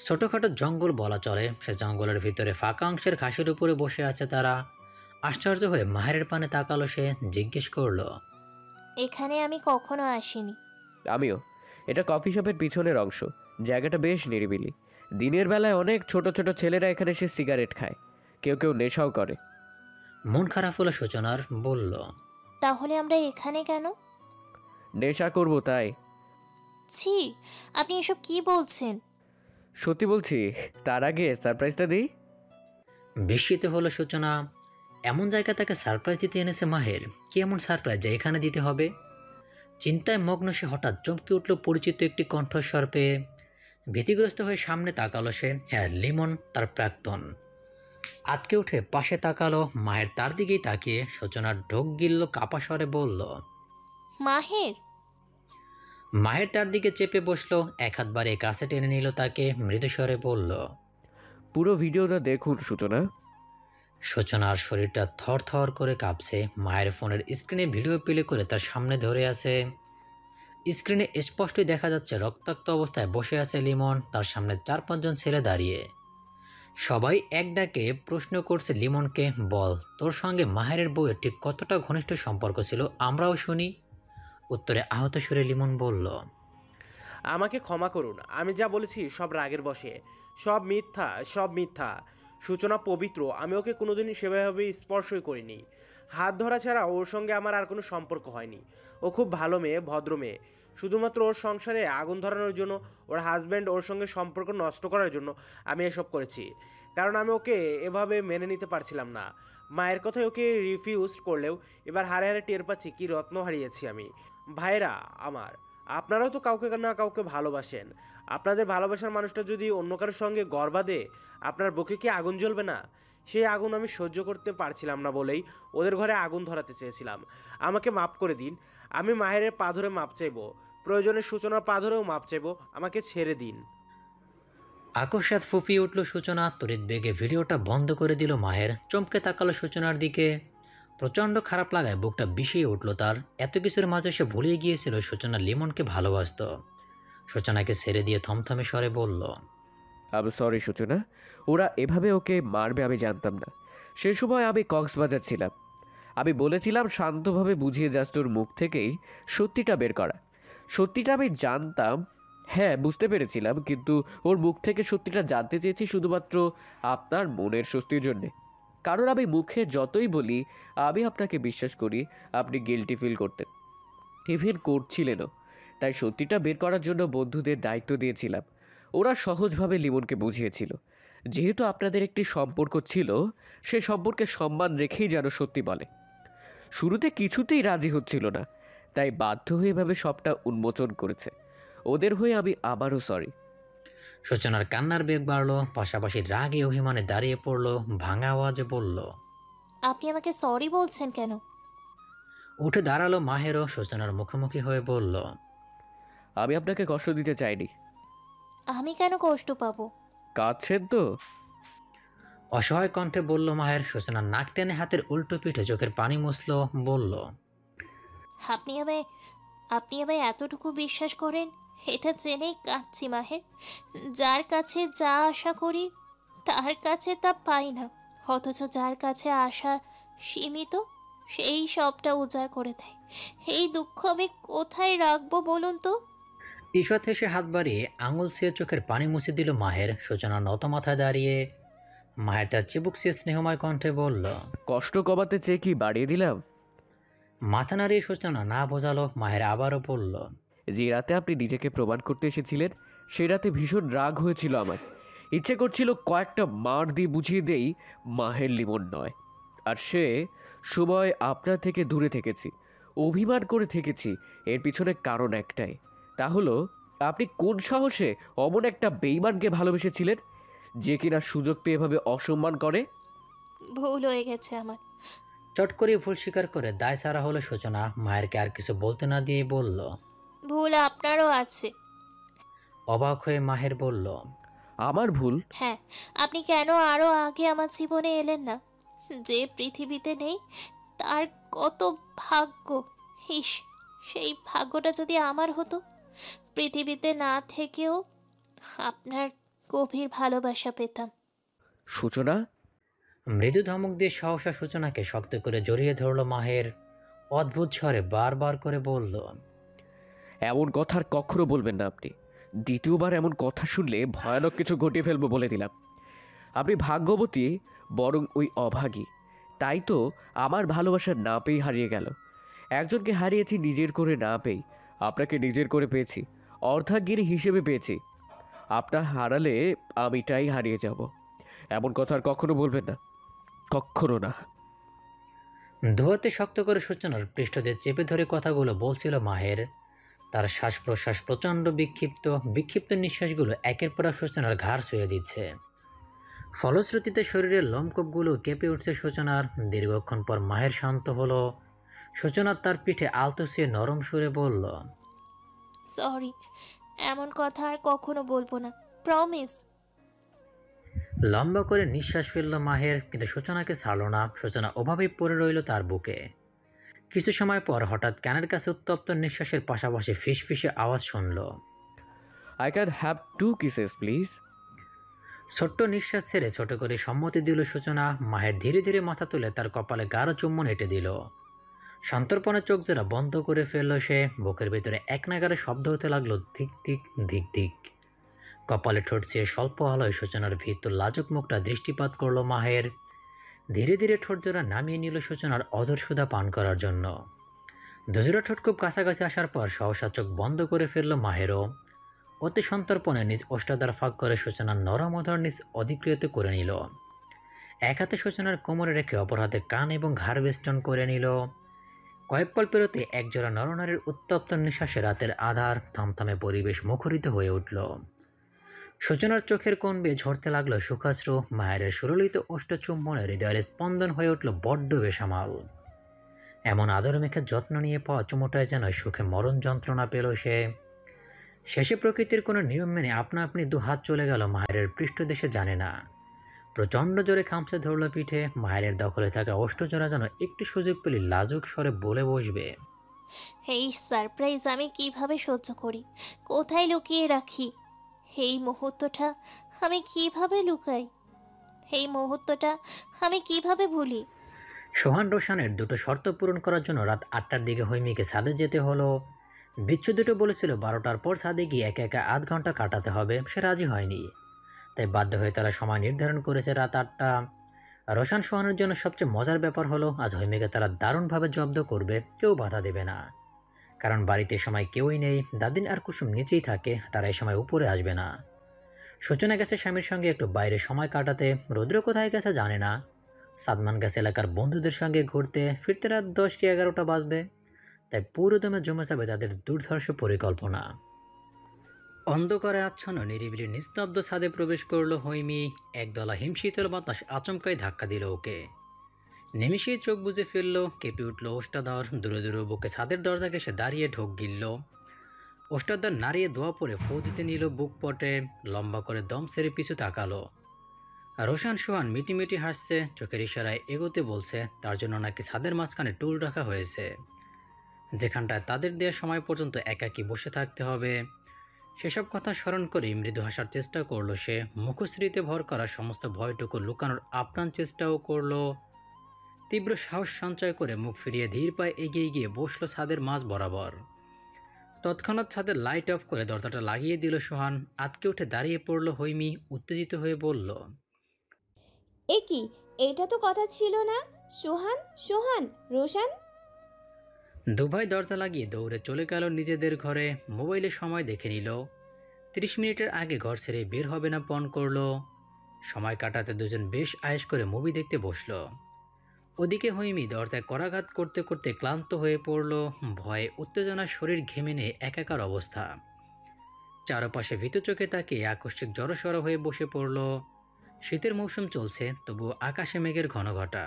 Speaker 1: ছোটখাটো জঙ্গল বলা চলে। সে জঙ্গলের ভিতরে ফাঁকা অংশের ঘাসের উপরে বসে আছে তারা। আশ্চর্য হয়ে মাহেরের পানে তাকালো সে, জিজ্ঞেস করলো,
Speaker 5: এখানে আমি কখনো আসিনি।
Speaker 4: আমিও। এটা কফি শপের পিছনের অংশ, জায়গাটা বেশ নিরিবিলি। দিনের বেলায় অনেক ছোট ছোট ছেলেরা এখানে এসে সিগারেট খায়, কেউ কেউ নেশাও করে।
Speaker 1: মন খারাপ হলো সূচনার, বলল,
Speaker 5: তাহলে আমরা এখানে কেন?
Speaker 4: নেশা করব তাই।
Speaker 5: ছি, আপনি এসব কি বলছেন?
Speaker 4: সত্যি বলছি। তার আগে সারপ্রাইজটা দিই।
Speaker 1: বিস্মিত হলো সূচনা। এমন জায়গা তাকে সারপ্রাইজ দিতে এনেছে মাহের। কি এমন সারপ্রাইজ যে এখানে দিতে হবে? চিন্তায় মগ্ন সে হঠাৎ চমকে উঠল পরিচিত একটি কণ্ঠস্বর পেয়ে। ভীতিগ্রস্ত হয়ে সামনে তাকালো সে। হ্যাঁ, লিমন, তার প্রাক্তন। আতকে উঠে পাশে তাকালো। মাহের তার দিকেই তাকিয়ে সূচনার ঢোক গিলল, কাপা স্বরে বলল,
Speaker 5: মাহের।
Speaker 1: মাহের তার দিকে চেপে বসলো, এক হাত বাড়িয়ে কাছে টেনে নিল তাকে, মৃদু স্বরে বলল,
Speaker 4: পুরো ভিডিওটা দেখুন সূচনা।
Speaker 1: সূচনার শরীরটা থর থর করে কাঁপছে। মায়ের ফোনের স্ক্রিনে ভিডিও প্লে করে তার সামনে ধরে আছে। স্ক্রিনে স্পষ্টই দেখা যাচ্ছে রক্তাক্ত অবস্থায় বসে আছে লিমন। তার সামনে 4-5 জন ছেলে দাঁড়িয়ে। সবাই এক ডাকে প্রশ্ন করছে লিমনকে, বল, তোর সঙ্গে মাহেরের বউয়ের ঠিক কতটা ঘনিষ্ঠ সম্পর্ক ছিল, আমরাও শুনি। উত্তরে আহত সুরে লিমন বলল,
Speaker 10: আমাকে ক্ষমা করুন, আমি যা বলেছি সব রাগের বশে, সব মিথ্যা, সব মিথ্যা। সূচনা পবিত্র, আমি ওকে কোনোদিনই সেভাবে স্পর্শই করিনি। হাত ধরা ছাড়া ওর সঙ্গে আমার আর কোনো সম্পর্ক হয়নি। ও খুব ভালো মেয়ে, ভদ্র মেয়ে। শুধুমাত্র ওর সংসারে আগুন ধরানোর জন্য, ওর হাজব্যান্ড ওর সঙ্গে সম্পর্ক নষ্ট করার জন্য আমি এসব করেছি। কারণ আমি ওকে এভাবে মেনে নিতে পারছিলাম না। মায়ের কথায় ওকে রিফিউজ করলেও এবার হারে হারে টের পাচ্ছি কী রত্ন হারিয়েছি আমি। ভাইরা আমার, আপনারাও তো কাউকে না কাউকে ভালোবাসেন। আপনাদের ভালোবাসার মানুষটা যদি অন্য কারোর সঙ্গে গর্বা দেয়, আপনার বুকে কি আগুন জ্বলবে না? সেই আগুন আমি সহ্য করতে পারছিলাম না বলেই ওদের ঘরে আগুন ধরাতে চেয়েছিলাম। আমাকে মাফ করে দিন। আমি মাহেরের পা ধরে মাপ চাইবো, প্রয়োজনে সূচনার পা ধরেও মাপ চাইবো। আমাকে ছেড়ে দিন।
Speaker 1: আকস্মাৎ ফুপিয়ে উঠল সূচনা। তড়িৎ বেগে ভিডিওটা বন্ধ করে দিল মাহের। চমকে তাকালো সূচনার দিকে। প্রচণ্ড খারাপ লাগায় বুকটা বিষিয়ে উঠল তার। এত কিছুর মাঝে সে ভুলিয়ে গিয়েছিল সূচনা লিমনকে ভালোবাসত। সূচনাকে ছেড়ে দিয়ে থমথমে স্বরে বলল,
Speaker 4: আমি সরি সূচনা, ওরা এভাবে ওকে মারবে আমি জানতাম না। সে সময় আমি কক্সবাজার ছিলাম। আমি বলেছিলাম শান্তভাবে বুঝিয়ে জাস্ট ওর মুখ থেকেই সত্যিটা বের করা। সত্যিটা আমি জানতাম, হ্যাঁ বুঝতে পেরেছিলাম, কিন্তু ওর মুখ থেকে সত্যিটা জানতে চেয়েছি শুধুমাত্র আপনার মনের স্বস্তির জন্যে। কারণ আমি মুখে যতই বলি আমি আপনাকে বিশ্বাস করি, আপনি গিল্টি ফিল করতেন, ইভেন করছিলেনও। তাই সত্যিটা বের করার জন্য বন্ধুদের দায়িত্ব দিয়েছিলাম। ওরা সহজভাবে লিমনকে বুঝিয়েছিল যেহেতু আপনাদের একটি সম্পর্ক ছিল, সে সম্পর্কে সম্মান রেখেই যেন সত্যি বলে। শুরুতে কিছুতেই রাজি হচ্ছিল না, তাই বাধ্য হয়ে এভাবে সবটা উন্মোচন করেছে। ওদের হয়ে আমি আবারও সরি।
Speaker 1: সূচনার কান্নার বেগ বাড়ল, পাশাপাশি রাগে অভিমানে দাঁড়িয়ে পড়ল, ভাঙা আওয়াজে বলল,
Speaker 5: আপনি আমাকে সরি বলছেন কেন?
Speaker 1: উঠে দাঁড়ালো মাহেরও সূচনার মুখোমুখি হয়ে বলল,
Speaker 4: আমি আপনাকে কষ্ট দিতে চাইনি।
Speaker 5: আমি কেন কষ্ট পাবো?
Speaker 4: কাঁদছেন তো?
Speaker 1: অসহায় কণ্ঠে বলল মাহের। সূচনার নাক টেনে হাতের উল্টো পিঠে চোখের পানি মুছল, বলল,
Speaker 5: আপনি আমায় এতটুকু বিশ্বাস করেন, এটা জেনেই কাঁদছি মাহের। যার কাছে যা আশা করি তার কাছে তা পাই না, অথচ যার কাছে আশা সীমিত সেই সবটা উজাড় করে দেয়। এই দুঃখ আমি কোথায় রাখবো বলুন তো?
Speaker 1: ঈষৎ হেসে হাত বাড়িয়ে আঙুল ছিঁড়ে চোখের পানি মুছে দিল মাহের। সূচনা নত মাথায় দাঁড়িয়ে। মাহের তার চিবুক ছিঁড়ে স্নেহময় কণ্ঠে বলল,
Speaker 4: কষ্ট কমাতে চেয়ে কি বাড়িয়ে দিলাম?
Speaker 1: মাথা নাড়িয়ে সূচনা না বোঝালো। মাহের আবারও বলল,
Speaker 4: যে রাতে আপনি নিজেকে প্রমাণ করতে এসেছিলেন সেই রাতে ভীষণ রাগ হয়েছিল আমার। ইচ্ছে করছিল কয়েকটা মার দিয়ে বুঝিয়ে দেই মাহের লিমন নয়। আর সে সময় আপনার থেকে দূরে থেকেছি, অভিমান করে থেকেছি। এর পিছনে কারণ একটাই, তা হলো আপনি কোন সাহসে অমন একটা বেইমানকে ভালোবেসেছিলেন যে কিনা সুযোগ পেয়ে এভাবে অসম্মান করে।
Speaker 5: ভুল হয়ে গেছে আমার।
Speaker 1: চট করে ভুল স্বীকার করে দায় সারা হলো সূচনা। মায়েরকে আর কিছু বলতে না দিয়ে বলল,
Speaker 5: ভুল আপনারও আছে।
Speaker 1: অবাক হয়ে মাহের বলল,
Speaker 4: আমার ভুল?
Speaker 5: হ্যাঁ, আপনি কেন আরো আগে আমার জীবনে এলেন না? যে পৃথিবীতে নেই তার কত ভাগ্য। ইস, সেই ভাগ্যটা যদি আমার হতো, পৃথিবীতে না থেকেও আপনার গভীর ভালোবাসা পেতাম।
Speaker 4: সূচনা।
Speaker 1: মৃদু ধমক দিয়ে সহসা সূচনাকে শক্ত করে জড়িয়ে ধরল মাহের। অদ্ভুত স্বরে বারবার করে বলল,
Speaker 4: এমন কথা আর কখনো বলবেন না আপনি। দ্বিতীয়বার এমন কথা শুনলে ভয়ানক কিছু ঘটিয়ে ফেলবো বলে দিলাম। আপনি ভাগ্যবতী, বরং ওই অভাগী। তাই তো আমার ভালোবাসা না পেয়ে হারিয়ে গেল। একজনকে হারিয়েছি নিজের করে না পেয়ে, আপনাকে নিজের করে পেয়েছি, অর্ধাঙ্গিনী হিসেবে পেয়েছি। আপনার হারালে আমিটাই হারিয়ে যাব। এমন কথা আর কখনো বলবেন না, কখনো না।
Speaker 1: ধোয়াতে শক্ত করে সূচনার পৃষ্ঠদের চেপে ধরে কথাগুলো বলছিল মাহের। তার শ্বাস প্রশ্বাস প্রচণ্ড বিক্ষিপ্ত নিঃশ্বাসগুলো একের পর এক সূচনার ঘাড় ছুঁয়ে দিচ্ছে। ফলশ্রুতিতে শরীরের লোমকূপগুলো কেঁপে উঠছে সূচনার। দীর্ঘক্ষণ পর মাহের শান্ত হলো। সূচনা তার পিঠে আলতো ছুঁয়ে নরম সুরে বলল,
Speaker 5: সরি, এমন কথা আর কখনো বলবো না, প্রমিস।
Speaker 1: লম্বা করে নিঃশ্বাস ফেলল মাহের, কিন্তু সূচনাকে ছাড়ল না। সূচনা ওভাবেই পড়ে রইল তার বুকে। কিছু সময় পর হঠাৎ কানের কাছে উত্তপ্ত নিঃশ্বাসের পাশাপাশি ফিসফিসে আওয়াজ শুনল,
Speaker 4: I can have 2 kisses please.
Speaker 1: ছোট্ট নিঃশ্বাস ছেড়ে ছোট করে সম্মতি দিল সূচনা। মাহের ধীরে ধীরে মাথা তুলে তার কপালে গাঢ় চুম্বন এঁটে দিল। সন্তর্পণে চোখ জোড়া বন্ধ করে ফেলল সে। বুকের ভিতরে এক নাগারে শব্দ হতে লাগলো, ধিক ধিক ধিক ধিক। কপালে ঠোঁট চেয়ে স্বল্প আলোয় সূচনার ভিতর লাজুক মুখটা দৃষ্টিপাত করলো মাহের। ধীরে ধীরে ঠোঁট জোড়া নামিয়ে নিল সূচনার অধর সুধা পান করার জন্য। দুজোড়া ঠোঁট খুব কাছাকাছি আসার পর সহসা চোখ বন্ধ করে ফেলল মাহেরও। অতি সন্তর্পণে নিজ ওষ্ঠাদ্বার ফাঁক করে সূচনার নরম অধর নিজ অধিকৃত করে নিল। এক হাতে সূচনার কোমরে রেখে অপর হাতে কান এবং ঘাড় বেষ্টন করে নিল। কয়েক পল পেরোতে একজোড়া নরনারীর উত্তপ্ত নিঃশ্বাসে রাতের আধার থমথমে পরিবেশ মুখরিত হয়ে উঠল। সূচনার চোখের কোণ বেয়ে ঝরতে লাগলো সুখাশ্রু। মায়ের সুরলিত ওষ্ঠ চুম্বনে হৃদয়ের স্পন্দন হয়ে উঠল বড্ড বেসামাল। এমন আদর মেখে যত্ন নিয়ে পাওয়া চুমোটায় যেন সুখে মরণ যন্ত্রণা পেল সে। শেষে প্রকৃতির কোনো নিয়ম মেনে আপনা আপনি দু হাত চলে গেল মাহেরের পৃষ্ঠদেশে, জানে না। প্রচণ্ড জোরে খামচে ধরল পিঠে। মাহেরের দখলে থাকা অষ্টজোড়া যেন একটু সুযোগ পেলে লাজুক স্বরে বলে বসবে।
Speaker 5: এই সারপ্রাইজ আমি কিভাবে সহ্য করি, কোথায় লুকিয়ে রাখি? এই মুহূর্তটা আমি কিভাবে লুকাই? এই মুহূর্তটা আমি কিভাবে ভুলি?
Speaker 1: সোহান রোশানের দুটো শর্ত পূরণ করার জন্য রাত 8টার দিকে হৈমিকে ছাদে যেতে হলো। বিচ্ছু দুটো বলেছিল 12টার পর ছাদে গিয়ে একা একা আধ ঘন্টা কাটাতে হবে, সে রাজি হয়নি। তাই বাধ্য হয়ে তারা সময় নির্ধারণ করেছে রাত 8টা। রোশান সোহানের জন্য সবচেয়ে মজার ব্যাপার হলো আজ হৈমিকে তারা দারুণভাবে জব্দ করবে, কেউ বাধা দেবে না। কারণ বাড়িতে সময় কেউই নেই, দাদিন আর কুসুম নিচেই থাকে, তারা এই সময় উপরে আসবে না। সূচনা গেছে স্বামীর সঙ্গে একটু বাইরে সময় কাটাতে, রুদ্র কোথায় গেছে জানে না। সাদমান গেছে এলাকার বন্ধুদের সঙ্গে ঘুরতে, ফিরতে রাত 10 কি 11টা বাজবে। তাই পুরো দমে জমে যাবে তাদের দুর্ধর্ষ পরিকল্পনা। অন্ধকারে আচ্ছন্ন নিরিবিলি নিস্তব্ধ ছাদে প্রবেশ করলো হৈমি। একদলা হিমশীতল বাতাস আচমকাই ধাক্কা দিল ওকে। নিমিষেই চোখ বুজে ফেললো, কেঁপে উঠল ওষ্ঠাধর। দূরে দূরে বুকে ছাদের দরজা ঘেঁষে দাঁড়িয়ে ঢোক গিলল। ওষ্ঠাধর নাড়িয়ে দোয়া পরে ফু দিতে নিল বুক পটে, লম্বা করে দম সেরে পিছু তাকালো। রোশান সোহান মিটিমিটি হাসছে, চোখের ইশারায় এগোতে বলছে। তার জন্য নাকি ছাদের মাঝখানে টুল রাখা হয়েছে, যেখানটায় তাদের দেওয়া সময় পর্যন্ত একাকী বসে থাকতে হবে। সেসব কথা স্মরণ করে মৃদু হাসার চেষ্টা করলো সে। মুখশ্রীতে ভর করা সমস্ত ভয়টুকু লুকানোর আপ্রাণ চেষ্টাও করলো। তীব্র সাহস সঞ্চয় করে মুখ ফিরিয়ে ধীর পায়ে এগিয়ে গিয়ে বসলো ছাদের মাঝ বরাবর। তৎক্ষণাৎ ছাদের লাইট অফ করে দরজাটা লাগিয়ে দিল সোহান। আতকে উঠে দাঁড়িয়ে পড়ল হৈমি, উত্তেজিত হয়ে বলল,
Speaker 3: এ কি? এটা তো কথা ছিল না। সোহান, সোহান, রোশান।
Speaker 1: দুভাই দরজা লাগিয়ে দৌড়ে চলে গেল নিজেদের ঘরে। মোবাইলে সময় দেখে নিল, 30 মিনিটের আগে ঘর ছেড়ে বের হবে না পণ করলো। সময় কাটাতে দুজন বেশ আয়েশ করে মুভি দেখতে বসলো। ওদিকে হৈমি দরজায় করাঘাত করতে করতে ক্লান্ত হয়ে পড়ল। ভয়ে উত্তেজনার শরীর ঘেমে নিয়ে একাকার অবস্থা। চারপাশে ভীতু চোখে তাকিয়ে আকস্মিক জড়সড় হয়ে বসে পড়ল। শীতের মৌসুম চলছে, তবুও আকাশে মেঘের ঘনঘটা।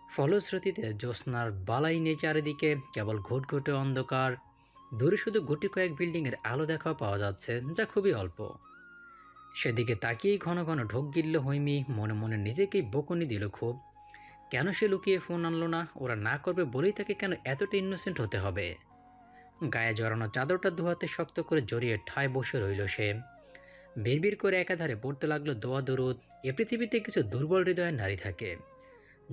Speaker 1: ফলশ্রুতিতে জ্যোৎস্নার বালাই নেই চারিদিকে, কেবল ঘুটঘুটে অন্ধকার। দূরে শুধু গুটি কয়েক বিল্ডিংয়ের আলো দেখা পাওয়া যাচ্ছে, যা খুবই অল্প। সেদিকে তাকিয়েই ঘন ঘন ঢোক গিলল হৈমি। মনে মনে নিজেকেই বকুনি দিল খুব। কেন সে লুকিয়ে ফোন আনলো না? ওরা না করবে বলেই তাকে কেন এতটা ইনোসেন্ট হতে হবে? গায়ে জড়ানো চাদরটা দুহাতে শক্ত করে জড়িয়ে ঠায় বসে রইল সে। বিড়বিড় করে একাধারে পড়তে লাগলো দোয়া দরুদ। এ পৃথিবীতে কিছু দুর্বল হৃদয়ের নারী থাকে,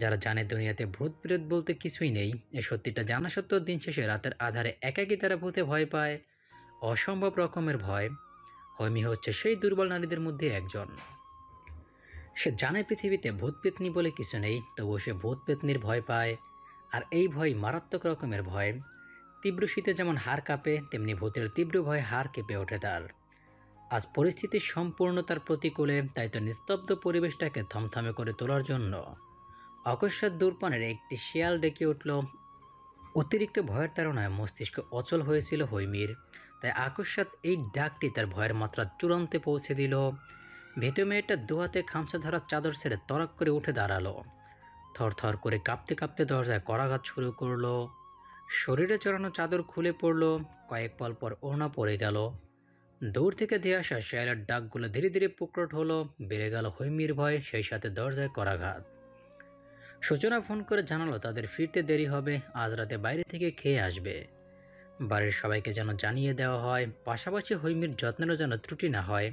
Speaker 1: যারা জানে দুনিয়াতে ভূত প্রেত বলতে কিছুই নেই। এ সত্যিটা জানা সত্ত্বেও দিন শেষে রাতের আধারে একাকী তারা ভূতে ভয় পায়, অসম্ভব রকমের ভয়। হৈমি হচ্ছে সেই দুর্বল নারীদের মধ্যে একজন। সে জানে পৃথিবীতে ভূত পেতনি বলে কিছু নেই, তবুও সে ভূত পেতনির ভয় পায়। আর এই ভয় মারাত্মক রকমের ভয়। তীব্র শীতে যেমন হাড় কাঁপে, তেমনি ভূতের তীব্র ভয়ে হাড় কেঁপে ওঠে তার। আজ পরিস্থিতি সম্পূর্ণ তার প্রতিকূলে, তাই তো নিস্তব্ধ পরিবেশটাকে থমথমে করে তোলার জন্য অকস্মাৎ দূরপানের একটি শিয়াল ডেকে উঠল। অতিরিক্ত ভয়ের তাড়নায় মস্তিষ্ক অচল হয়েছিল হৈমির, তাই আকস্মাৎ এই ডাকটি তার ভয়ের মাত্রা চূড়ান্তে পৌঁছে দিল। ভীতু মেয়েটা দুহাতে খামচা ধরা চাদর ছেড়ে তরাক করে উঠে দাঁড়ালো। থরথর করে কাঁপতে কাঁপতে দরজায় করাঘাত শুরু করলো। শরীরে চড়ানো চাদর খুলে পড়ল। কয়েক পল পর ওড়না পড়ে গেল। দূর থেকে ধেয়ে আসা শিয়ালের ডাকগুলো ধীরে ধীরে প্রকট হলো। বেড়ে গেল হৈমির ভয়, সেই সাথে দরজায় করাঘাত। সূচনা ফোন করে জানালো তাদের ফিরতে দেরি হবে, আজ রাতে বাইরে থেকে খেয়ে আসবে। বাড়ির সবাইকে যেন জানিয়ে দেওয়া হয়, পাশাপাশি হৈমির যত্নেরও যেন ত্রুটি না হয়।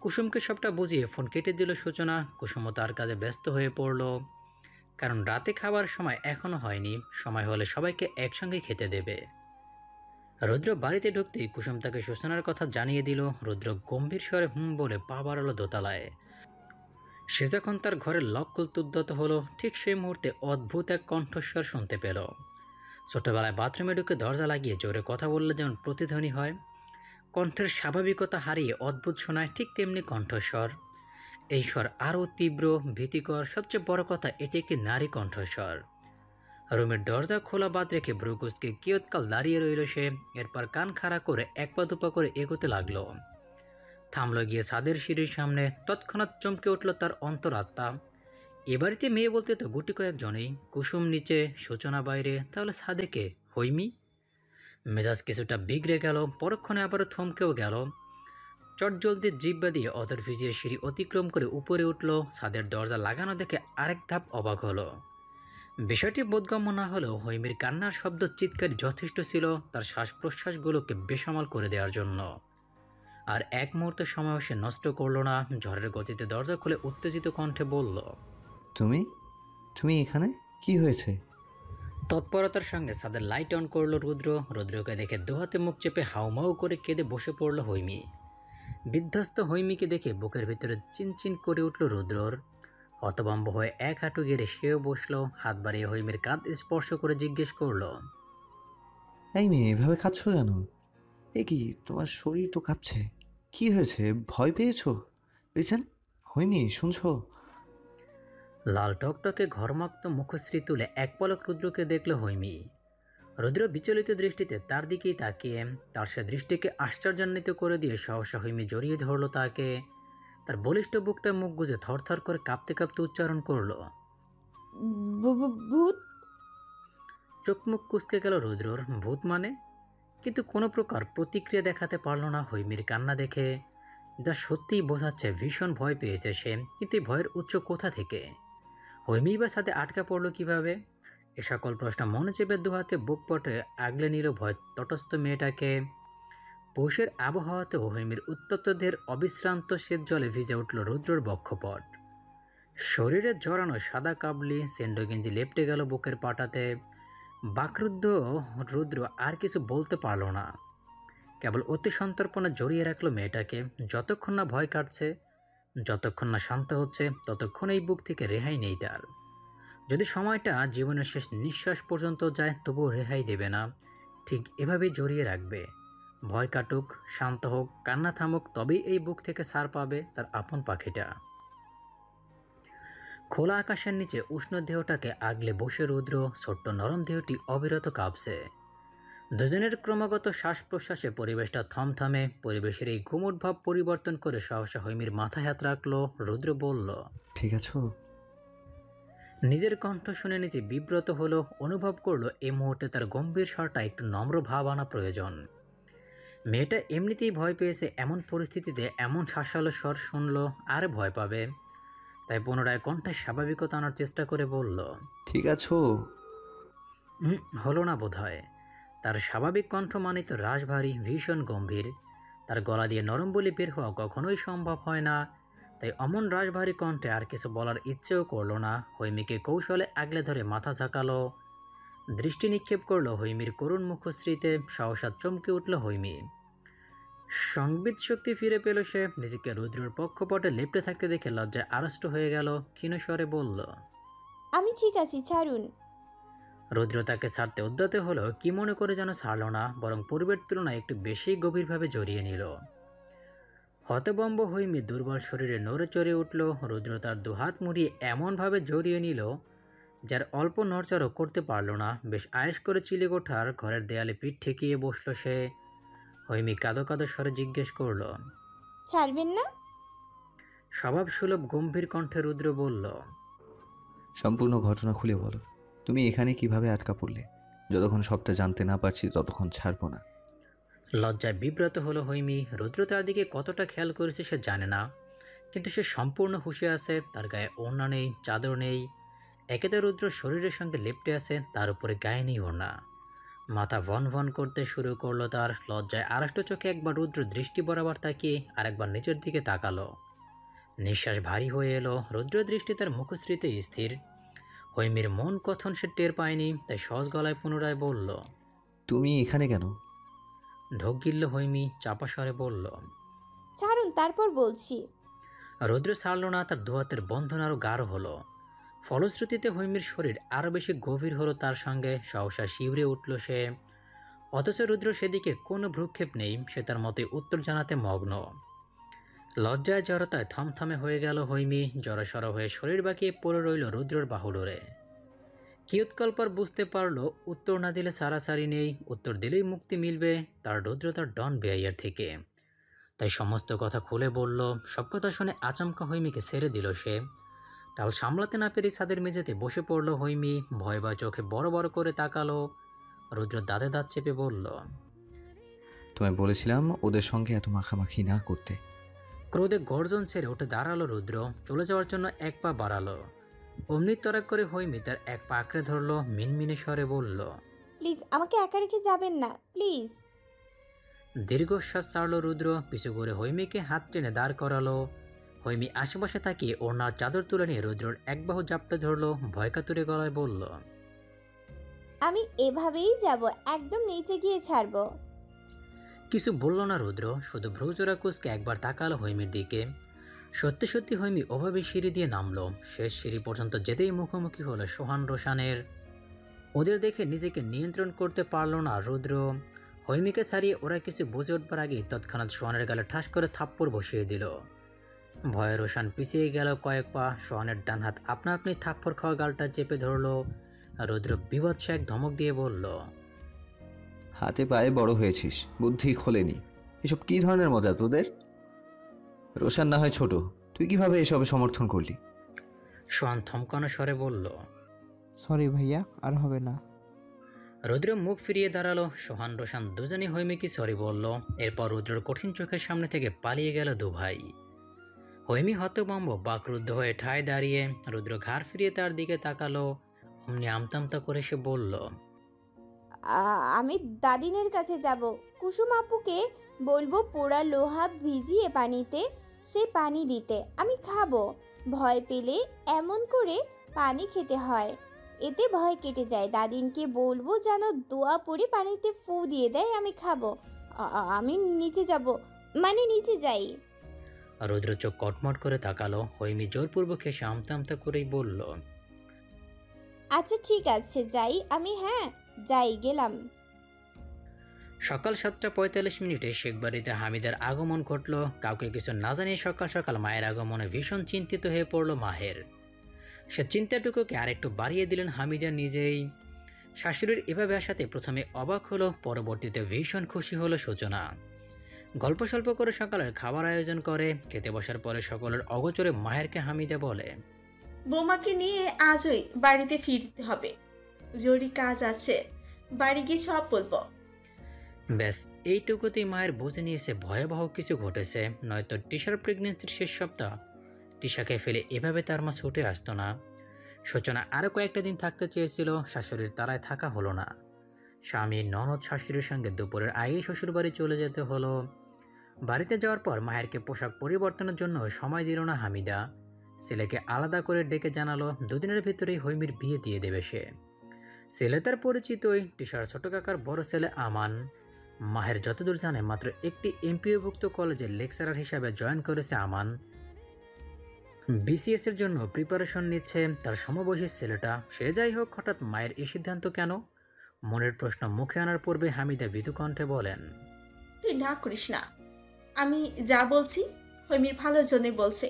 Speaker 1: কুসুমকে সবটা বুঝিয়ে ফোন কেটে দিল সূচনা। কুসুমও তার কাজে ব্যস্ত হয়ে পড়ল, কারণ রাতে খাবার সময় এখনো হয়নি। সময় হলে সবাইকে একসঙ্গে খেতে দেবে। রুদ্র বাড়িতে ঢুকতেই কুসুম তাকে সূচনার কথা জানিয়ে দিল। রুদ্র গম্ভীর স্বরে বলে পা বাড়ালো দোতলায়। সে যখন তার ঘরের লক খুলতে উদ্যত হলো, ঠিক সেই মুহূর্তে অদ্ভুত এক কণ্ঠস্বর শুনতে পেল। ছোটবেলায় বাথরুমে ঢুকে দরজা লাগিয়ে জোরে কথা বললে যেমন প্রতিধ্বনি হয়, কণ্ঠের স্বাভাবিকতা হারিয়ে অদ্ভুত শোনায়, ঠিক তেমনি কণ্ঠস্বর। এই স্বর আরও তীব্র, ভীতিকর। সবচেয়ে বড় কথা, এটি একটি নারী কণ্ঠস্বর। রুমের দরজা খোলা বাদ রেখে ভ্রুকুচকে কিয়ৎকাল দাঁড়িয়ে রইল সে। এরপর কান খাড়া করে এক পা দুপা করে এগোতে লাগলো। থামলো গিয়ে ছাদের সিঁড়ির সামনে। তৎক্ষণাৎ চমকে উঠল তার অন্তরাত্মা। এ বাড়িতে মেয়ে বলতে তো গুটি কয়েকজনেই। কুসুম নিচে, সূচনা বাইরে, তাহলে ছাদে কে? হৈমি? মেজাজ কিছুটা বিগড়ে গেল, পরক্ষণে আবারও থমকেও গেল। চটজলদি জিহ্বা দিয়ে অতর ভিজিয়ে সিঁড়ি অতিক্রম করে উপরে উঠল। ছাদের দরজা লাগানো দেখে আরেক ধাপ অবাক হলো। বিষয়টি বোধগম্য না হলেও হৈমির কান্নার শব্দ চিৎকার যথেষ্ট ছিল তার শ্বাস প্রশ্বাসগুলোকে বেসামাল করে দেওয়ার জন্য। আর এক মুহূর্ত সময় সে নষ্ট করল না, ঝড়ের গতিতে দরজা খুলে উত্তেজিত কণ্ঠে বলল,
Speaker 2: তুমি তুমি এখানে কি হয়েছে?
Speaker 1: তৎপরতার সঙ্গে ছাদের লাইট অন করলো রুদ্র। রুদ্রকে দেখে দুহাতে মুখ চেপে হাউমাউ করে কেঁদে বসে পড়ল হৈমি। বিধ্বস্ত হৈমিকে দেখে বুকের ভিতরে চিনচিন করে উঠল রুদ্রর। হতভম্ব হয়ে এক হাঁটু গেড়ে সেও বসলো, হাত বাড়িয়ে হৈমির কাঁধ স্পর্শ করে জিজ্ঞেস করলো,
Speaker 2: এই মেয়ে, এভাবে কাঁদছ কেন? এ কি, তোমার শরীর তো কাঁপছে। কি হয়েছে? ভয় পেয়েছো? লিসেন, হৈমি, শুনছো?
Speaker 1: লাল টকটকে ঘরমাক্ত মুখশ্রী তুলে এক পলক রুদ্রকে দেখল হৈমি। রুদ্র বিচলিত দৃষ্টিতে তার দিকেই তাকিয়ে তার সে দৃষ্টিকে আশ্চর্যান্বিত করে দিয়ে সহসা হৈমি জড়িয়ে ধরল তাকে। তার বলিষ্ঠ বুকটা মুখ গুজে থরথর করে কাঁপতে কাঁপতে উচ্চারণ করলো,
Speaker 3: ভূত।
Speaker 1: চোখ মুখ কুঁচকে গেল রুদ্রর। ভূত মানে? কিন্তু কোনো প্রকার প্রতিক্রিয়া দেখাতে পারল না হৈমির কান্না দেখে, যা সত্যিই বোঝাচ্ছে ভীষণ ভয় পেয়েছে সে। কিন্তু এই ভয়ের উৎস কোথা থেকে? হৈমি বা সাথে আটকা পড়লো কিভাবে? এ সকল প্রশ্ন মনে চেপে দুহাতে বুক পটে আগলে নিল ভয় তটস্থ মেয়েটাকে। পৌষের আবহাওয়াতেও হৈমির উত্তপ্ত দেহের অবিশ্রান্ত শীত জলে ভিজে উঠল রুদ্রর বক্ষপট। শরীরে জড়ানো সাদা কাবলি সেন্ডো গেঞ্জি লেপটে গেল বুকের পাটাতে। বাকরুদ্ধ রুদ্র আর কিছু বলতে পারল না, কেবল অতি সন্তর্পণে জড়িয়ে রাখলো মেয়েটাকে। যতক্ষণ না ভয় কাটছে, যতক্ষণ না শান্ত হচ্ছে, ততক্ষণ এই বুক থেকে রেহাই নেই তার। যদি সময়টা জীবনের শেষ নিঃশ্বাস পর্যন্ত যায়, তবুও রেহাই দেবে না, ঠিক এভাবেই জড়িয়ে রাখবে। ভয় কাটুক, শান্ত হোক, কান্না থামুক, তবেই এই বুক থেকে ছাড় পাবে তার আপন পাখিটা। খোলা আকাশের নিচে উষ্ণ দেহটাকে আগলে বসে রুদ্র, ছোট্ট নরম দেহটি অবিরত কাঁপছে। দুজনের ক্রমাগত শ্বাস প্রশ্বাসে পরিবেশটা থমথমে। পরিবেশের এই ঘুমট ভাব পরিবর্তন করে সহসা হৈমির মাথায় হাত রাখলো। রুদ্র বলল,
Speaker 2: ঠিক আছো?
Speaker 1: নিজের কণ্ঠ শুনে নিজে বিব্রত হলো। অনুভব করলো এই মুহূর্তে তার গম্ভীর স্বরটা একটু নম্র ভাব আনা প্রয়োজন। মেয়েটা এমনিতেই ভয় পেয়েছে, এমন পরিস্থিতিতে এমন শাসালো স্বর শুনলো আর ভয় পাবে। তাই পুনরায় কণ্ঠে স্বাভাবিকতা আনার চেষ্টা করে বলল,
Speaker 2: ঠিক আছো?
Speaker 1: হলো না বোধহয়। তার স্বাভাবিক কণ্ঠ মানে তো রাশভারী, ভীষণ গম্ভীর। তার গলা দিয়ে নরম বলে বের হওয়া কখনোই সম্ভব হয় না। তাই অমন রাশভারী কণ্ঠে আর কিছু বলার ইচ্ছেও করলো না। হৈমিকে কৌশলে আগলে ধরে মাথা ঝাঁকালো, দৃষ্টি নিক্ষেপ করলো হৈমির করুণ মুখশ্রীতে। সহসা চমকে উঠল হৈমি। সংবিত শক্তি ফিরে পেল সে। নিজেকে রুদ্রর পক্ষপটে লেপ্টে থাকতে দেখে লজ্জায় আড়ষ্ট হয়ে গেল। ক্ষীণ স্বরে বলল,
Speaker 3: আমি ঠিক আছি, ছাড়ুন।
Speaker 1: রুদ্র তাকে ছাড়তে উদ্যত হলো, কি মনে করে যেন ছাড়ল না, বরং পূর্বের তুলনায় একটু বেশি গভীরভাবে জড়িয়ে নিল। হতবম্ব হৈমি দুর্বল শরীরে নড়ে চড়ে উঠল। রুদ্র তার দুহাত মুড়িয়ে এমনভাবে জড়িয়ে নিল যার অল্প নড়চড়ও করতে পারল না। বেশ আয়েশ করে চিলে ওঠার ঘরের দেয়ালে পিঠ ঠেকিয়ে বসল সে। হৈমি কাঁদো কাঁদো স্বরে জিজ্ঞেস করল,
Speaker 3: ছাড়বেন না?
Speaker 1: স্বভাব সুলভ গম্ভীর কণ্ঠে রুদ্র বলল,
Speaker 2: সম্পূর্ণ ঘটনা খুলে বলো। তুমি এখানে কিভাবে আটকা পড়লে? যতক্ষণ সবটা জানতে না পারছি ততক্ষণ ছাড়বো না।
Speaker 1: লজ্জায় বিব্রত হলো হৈমি। রুদ্র তার দিকে কতটা খেয়াল করেছে সে জানে না, কিন্তু সে সম্পূর্ণ হুঁশে আছে। তার গায়ে ওড়না নেই, চাদর নেই। একে তো রুদ্র শরীরের সঙ্গে লেপ্টে আছে, তার উপরে গায়ে নেই ওড়না। মাথা ভন ভন করতে শুরু করলো তার। লজ্জায় আড়ষ্ট চোখে একবার রুদ্র দৃষ্টি বরাবর তাকিয়ে আরেকবার নিচের দিকে তাকালো। নিঃশ্বাস ভারী হয়ে এলো। রুদ্র দৃষ্টি তার মুখশ্রীতে স্থির। হৈমির মন কথন সে টের পায়নি, তাই সহজ গলায় পুনরায় বলল,
Speaker 2: তুমি এখানে কেন?
Speaker 1: ঢোক গিলল হৈমি, চাপা স্বরে বলল,
Speaker 3: ছাড়ুন, তারপর বলছি।
Speaker 1: রুদ্র ছাড়ল না। তার দুহাতের বন্ধন আরও গাঢ় হলো। ফলশ্রুতিতে হৈমির শরীর আরও বেশি গভীর হলো তার সঙ্গে। সহসা শিউরে উঠল সে। অথচ রুদ্র সেদিকে কোনো ভ্রুক্ষেপ নেই। সে তার মতে উত্তর জানাতে মগ্ন। লজ্জায় জড়তায় থমথমে হয়ে গেল হৈমি। জড়সড় হয়ে শরীর বাঁকিয়ে পড়ে রইল রুদ্রর বাহুডোরে। কিয়ৎকাল পর বুঝতে পারল উত্তর না দিলে সারাসারি নেই, উত্তর দিলেই মুক্তি মিলবে তার রুদ্র তার ডন বেয়াইয়ার থেকে। তাই সমস্ত কথা খুলে বলল। সব কথা শুনে আচমকা হৈমিকে ছেড়ে দিল সে। টাল সামলাতে না পেরে ছাদের মেঝেতে বসে পড়ল হৈমি। ভয় ভয় চোখে বড় বড় করে তাকালো। রুদ্র দাঁতে দাঁত চেপে বলল।
Speaker 2: তোমায় বলেছিলাম ওদের সঙ্গে এত মাখামাখি না করতে।
Speaker 1: ক্রোধে গর্জন ছেড়ে উঠে দাঁড়ালো রুদ্র, চলে যাওয়ার জন্য এক পা বাড়ালো। অমনি তরাক করে হৈমি তার এক পা আঁকড়ে ধরলো, মিনমিনে স্বরে বলল।
Speaker 3: প্লিজ আমাকে একা রেখে যাবেন না, প্লিজ।
Speaker 1: দীর্ঘশ্বাস ছাড়লো রুদ্র, পিছু করে হৈমিকে হাত টেনে দাঁড় করালো। হৈমি আশেপাশে তাকিয়ে ওড়নার চাদর তুলে নিয়ে রুদ্রর এক বাহু জাপটে ধরলো, ভয়কাতুরে গলায় বলল।
Speaker 3: আমি এভাবেই যাব, একদম নিচে গিয়ে ছাড়বো।
Speaker 1: কিছু বলল না রুদ্র, শুধু ভ্রুজোড়া কুচকে একবার তাকালো হৈমির দিকে। সত্যি সত্যি হৈমি ওভাবে সিঁড়ি দিয়ে নামলো। শেষ সিঁড়ি পর্যন্ত যেতেই মুখোমুখি হলো সোহান রোশানের। ওদের দেখে নিজেকে নিয়ন্ত্রণ করতে পারলো না রুদ্র। হৈমিকে ছাড়িয়ে ওরা কিছু বুঝে উঠবার আগেই তৎক্ষণাৎ সোহানের গালে ঠাস করে থাপ্পড় বসিয়ে দিল। ভয়ে রোশান পিছিয়ে গেল কয়েক পা। সোহানের ডান হাত আপনা আপনি থাপ্পড় খাওয়া গালটা চেপে ধরলো। রুদ্র বিভৎস এক ধমক দিয়ে বলল।
Speaker 2: হাতে পায়ে বড় হয়েছিস, বুদ্ধি খোলেনি। এসব কী ধরনের মজা তোদের? রোশান না হয় ছোট, তুই কিভাবে এসবে সমর্থন করলি?
Speaker 1: সোহান থমকানো স্বরে বলল।
Speaker 11: সরি ভাইয়া, আর হবে না।
Speaker 1: রুদ্র মুখ ফিরিয়ে দাঁড়ালো। সোহান রোশান দুজনই হৈমিকে সরি বলল। এরপর রুদ্রর কঠিন চোখের সামনে থেকে পালিয়ে গেল দুভাই। হৈমি হতভম্ব বাকরুদ্ধ হয়ে ঠায় দাঁড়িয়ে। রুদ্র ঘাড় ফিরিয়ে তার দিকে তাকালো। অমনি আমতামতা করে সে বলল।
Speaker 3: আমি দাদিনের কাছে যাব, কুসুম আপুকে বলবো পোড়া লোহা ভিজিয়ে পানিতে সে পানি দিতে, আমি খাবো। ভয় পেলে এমন করে পানি খেতে হয়, এতে ভয় কেটে যায়। দাদিনকে বলবো যেন দোয়া পড়ে পানিতে ফু দিয়ে দেয়, আমি খাবো। আমি নিচে যাব, মানে নিচে যাই।
Speaker 1: রুদ্র চোখ কটমট করে তাকালো। হৈমি জোরপূর্বক এসে আমতামতা করেই বলল।
Speaker 3: আচ্ছা ঠিক আছে যাই আমি, হ্যাঁ যাই, গেলাম।
Speaker 1: সকাল 7:45 শেখবাড়িতে হামিদের আগমন ঘটল। কাউকে কিছু না জানিয়ে সকাল সকাল মায়ের আগমনে ভীষণ চিন্তিত হয়ে পড়ল মাহের। সে চিন্তাটুকুকে আরেকটু বাড়িয়ে দিলেন হামিদা নিজেই। শাশুড়ির এভাবে আসাতে প্রথমে অবাক হলো, পরবর্তীতে ভীষণ খুশি হলো সূচনা। গল্প স্বল্প করে সকালের খাবার আয়োজন করে। খেতে বসার পরে সকলের অগোচরে মাহেরকে হামিদা বলে।
Speaker 12: বৌমাকে নিয়ে আজই বাড়িতে ফিরতে হবে, জরুরি কাজ আছে, বাড়ি গিয়ে সব বলবো।
Speaker 1: ব্যাস এইটুকুতেই মায়ের বুঝে নিয়েছে ভয়াবহ কিছু ঘটেছে। নয়তো টিশার প্রেগনেন্সির শেষ সপ্তাহ টিশাকে ফেলে এভাবে তার মা ছুটে আসতো না। সূচনা আরও কয়েকটা দিন থাকতে চেয়েছিল, শাশুড়ির তারায় থাকা হলো না। স্বামী ননদ শাশুড়ির সঙ্গে দুপুরের আগেই শ্বশুরবাড়ি চলে যেতে হলো। বাড়িতে যাওয়ার পর মায়েরকে পোশাক পরিবর্তনের জন্য সময় দিল না হামিদা। ছেলেকে আলাদা করে ডেকে জানালো দুদিনের ভিতরেই হৈমির বিয়ে দিয়ে দেবে সে। ছেলে তার পরিচিতই, টিশার ছোট কাকার বড় ছেলে আমান। মাহের যতদূর জানে মাত্র একটি এমপিওভুক্ত কলেজে লেকচারার হিসাবে জয়েন করেছে আমান। বিসিএস এর জন্য প্রিপারেশন নিচ্ছে তার সমবয়সী ছেলেটা। সে যাই হোক, হঠাৎ মায়ের এই সিদ্ধান্ত কেন? মনের প্রশ্ন মুখে আনার পূর্বে হামিদা ভীতু কণ্ঠে বলেন।
Speaker 12: তুই না করিস না, আমি যা বলছি হৈমির ভালোর জন্যই বলছে।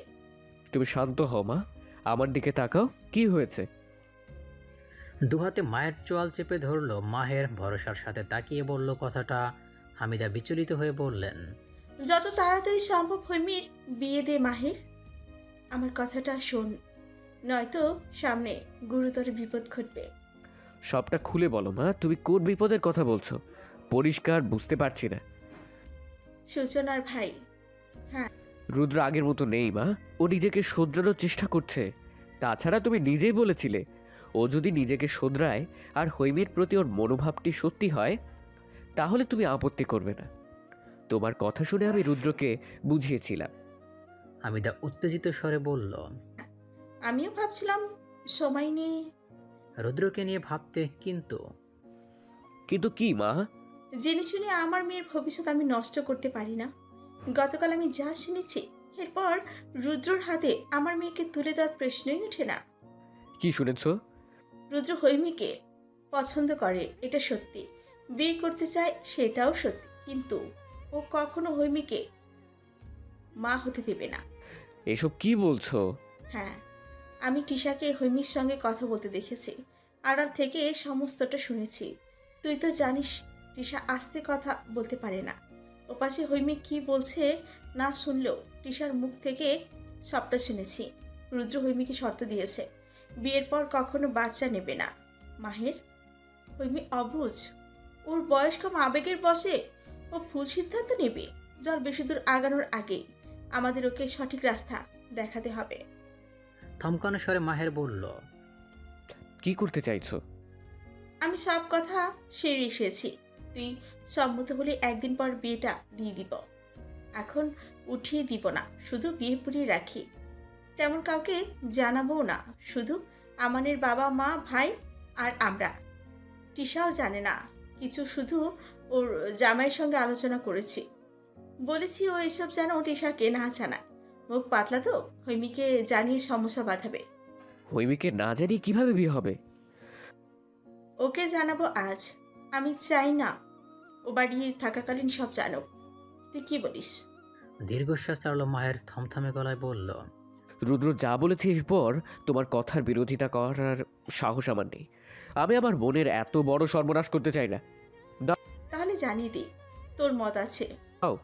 Speaker 4: তুমি শান্ত হও মা, আমার দিকে তাকাও, কি হয়েছে?
Speaker 1: দুহাতে মায়ের চোয়াল চেপে ধরল মাহের। ভরসার সাথে তাকিয়ে বলল কথাটা। হামিদা বিচলিত হয়ে বললেন।
Speaker 12: যত তাড়াতাড়ি সম্ভব হৈমির বিয়ে দে মাহের, আমার কথাটা শোন, নয়তো সামনে গুরুতর বিপদ ঘটবে।
Speaker 4: সবটা খুলে বলো মা, তুমি কোন বিপদের কথা বলছো? পরিষ্কার বুঝতে পারছি না।
Speaker 12: সূচনার ভাই। হ্যাঁ,
Speaker 4: রুদ্র আগের মতো নেই মা, ও নিজেকে শোধরানোর চেষ্টা করছে। তাছাড়া তুমি নিজেই বলেছিলে ও যদি নিজেকে শোধরায় আর হৈমির প্রতি ওর মনোভাবটি সত্যি হয় তাহলে তুমি আপত্তি করবে না। তোমার কথা শুনে আমি রুদ্রকে বুঝিয়েছিলাম।
Speaker 1: হামিদা উত্তেজিত স্বরে বলল।
Speaker 12: আমিও ভাবছিলাম সময় নিয়ে
Speaker 1: রুদ্রকে নিয়ে ভাবতে, কিন্তু
Speaker 4: কি মা?
Speaker 12: জেনে শুনে আমার মেয়ের ভবিষ্যৎ আমি নষ্ট করতে পারি না। গতকাল আমি যা শুনেছি, এরপর রুদ্রর হাতে আমার মেয়েকে তুলে দেওয়ার প্রশ্নই ওঠে না।
Speaker 4: কি শুনেছ?
Speaker 12: রুদ্র হৈমিকে পছন্দ করে, এটা সত্যি। বিয়ে করতে চায়, সেটাও সত্যি। কিন্তু ও কখনো হৈমিকে মা হতে দেবে না।
Speaker 4: এসব কি বলছো?
Speaker 12: হ্যাঁ, আমি টিশাকে হৈমির সঙ্গে কথা বলতে দেখেছি, আড়াল থেকে সমস্তটা শুনেছি। তুই তো জানিস টিশা আস্তে কথা বলতে পারে না। ওপাশে হৈমি কি বলছে না শুনলেও টিশার মুখ থেকে সবটা শুনেছি। রুদ্র হৈমিকে শর্ত দিয়েছে, বিয়ের পর কখনো বাচ্চা নেবে না। মাহের, হৈমি অবুঝ, ওর বয়স কম আবেগের বসে ও ভুল সিদ্ধান্ত নেবে। জল বেশি দূর আগানোর আগেই আমাদের ওকে সঠিক রাস্তা দেখাতে হবে।
Speaker 1: থমকানো স্বরে মাহের বলল,
Speaker 4: কি করতে চাইছো?
Speaker 12: আমি সব কথা সেরে এসেছি। তুই সম্মত হলে একদিন পর বিয়েটা দিয়ে দিব। এখন উঠিয়ে দিব না, শুধু বিয়ে পড়িয়ে রাখি। তেমন কাউকে জানাবো না, শুধু আমানের বাবা মা ভাই আর আমরা। টিশাও জানে না কিছু, শুধু ওর জামাইয়ের সঙ্গে আলোচনা করেছি। বলেছি ও এসব যেন টিশাকে না জানায়। মুখ পাতলা তো, হৈমিকে জানিয়ে সমস্যা বাঁধাবে।
Speaker 4: হৈমিকে না জানিয়ে কিভাবে বিয়ে হবে?
Speaker 12: ওকে জানাবো আজ। আমি চাই না ও বাড়ি থাকাকালীন সব জানুক। তুই কি বলিস?
Speaker 1: দীর্ঘশ্বাস ছাড়ল মাহের, থমথমে গলায় বলল,
Speaker 4: রুদ্র যা বলেছে এরপর তোমার কথার বিরোধিতা করার সাহস আমার নেই। আমি আমার বোনের এত বড় সর্বনাশ করতে চাই না।
Speaker 12: তাহলে জানিয়ে দি তোর মত আছে।
Speaker 4: দাও।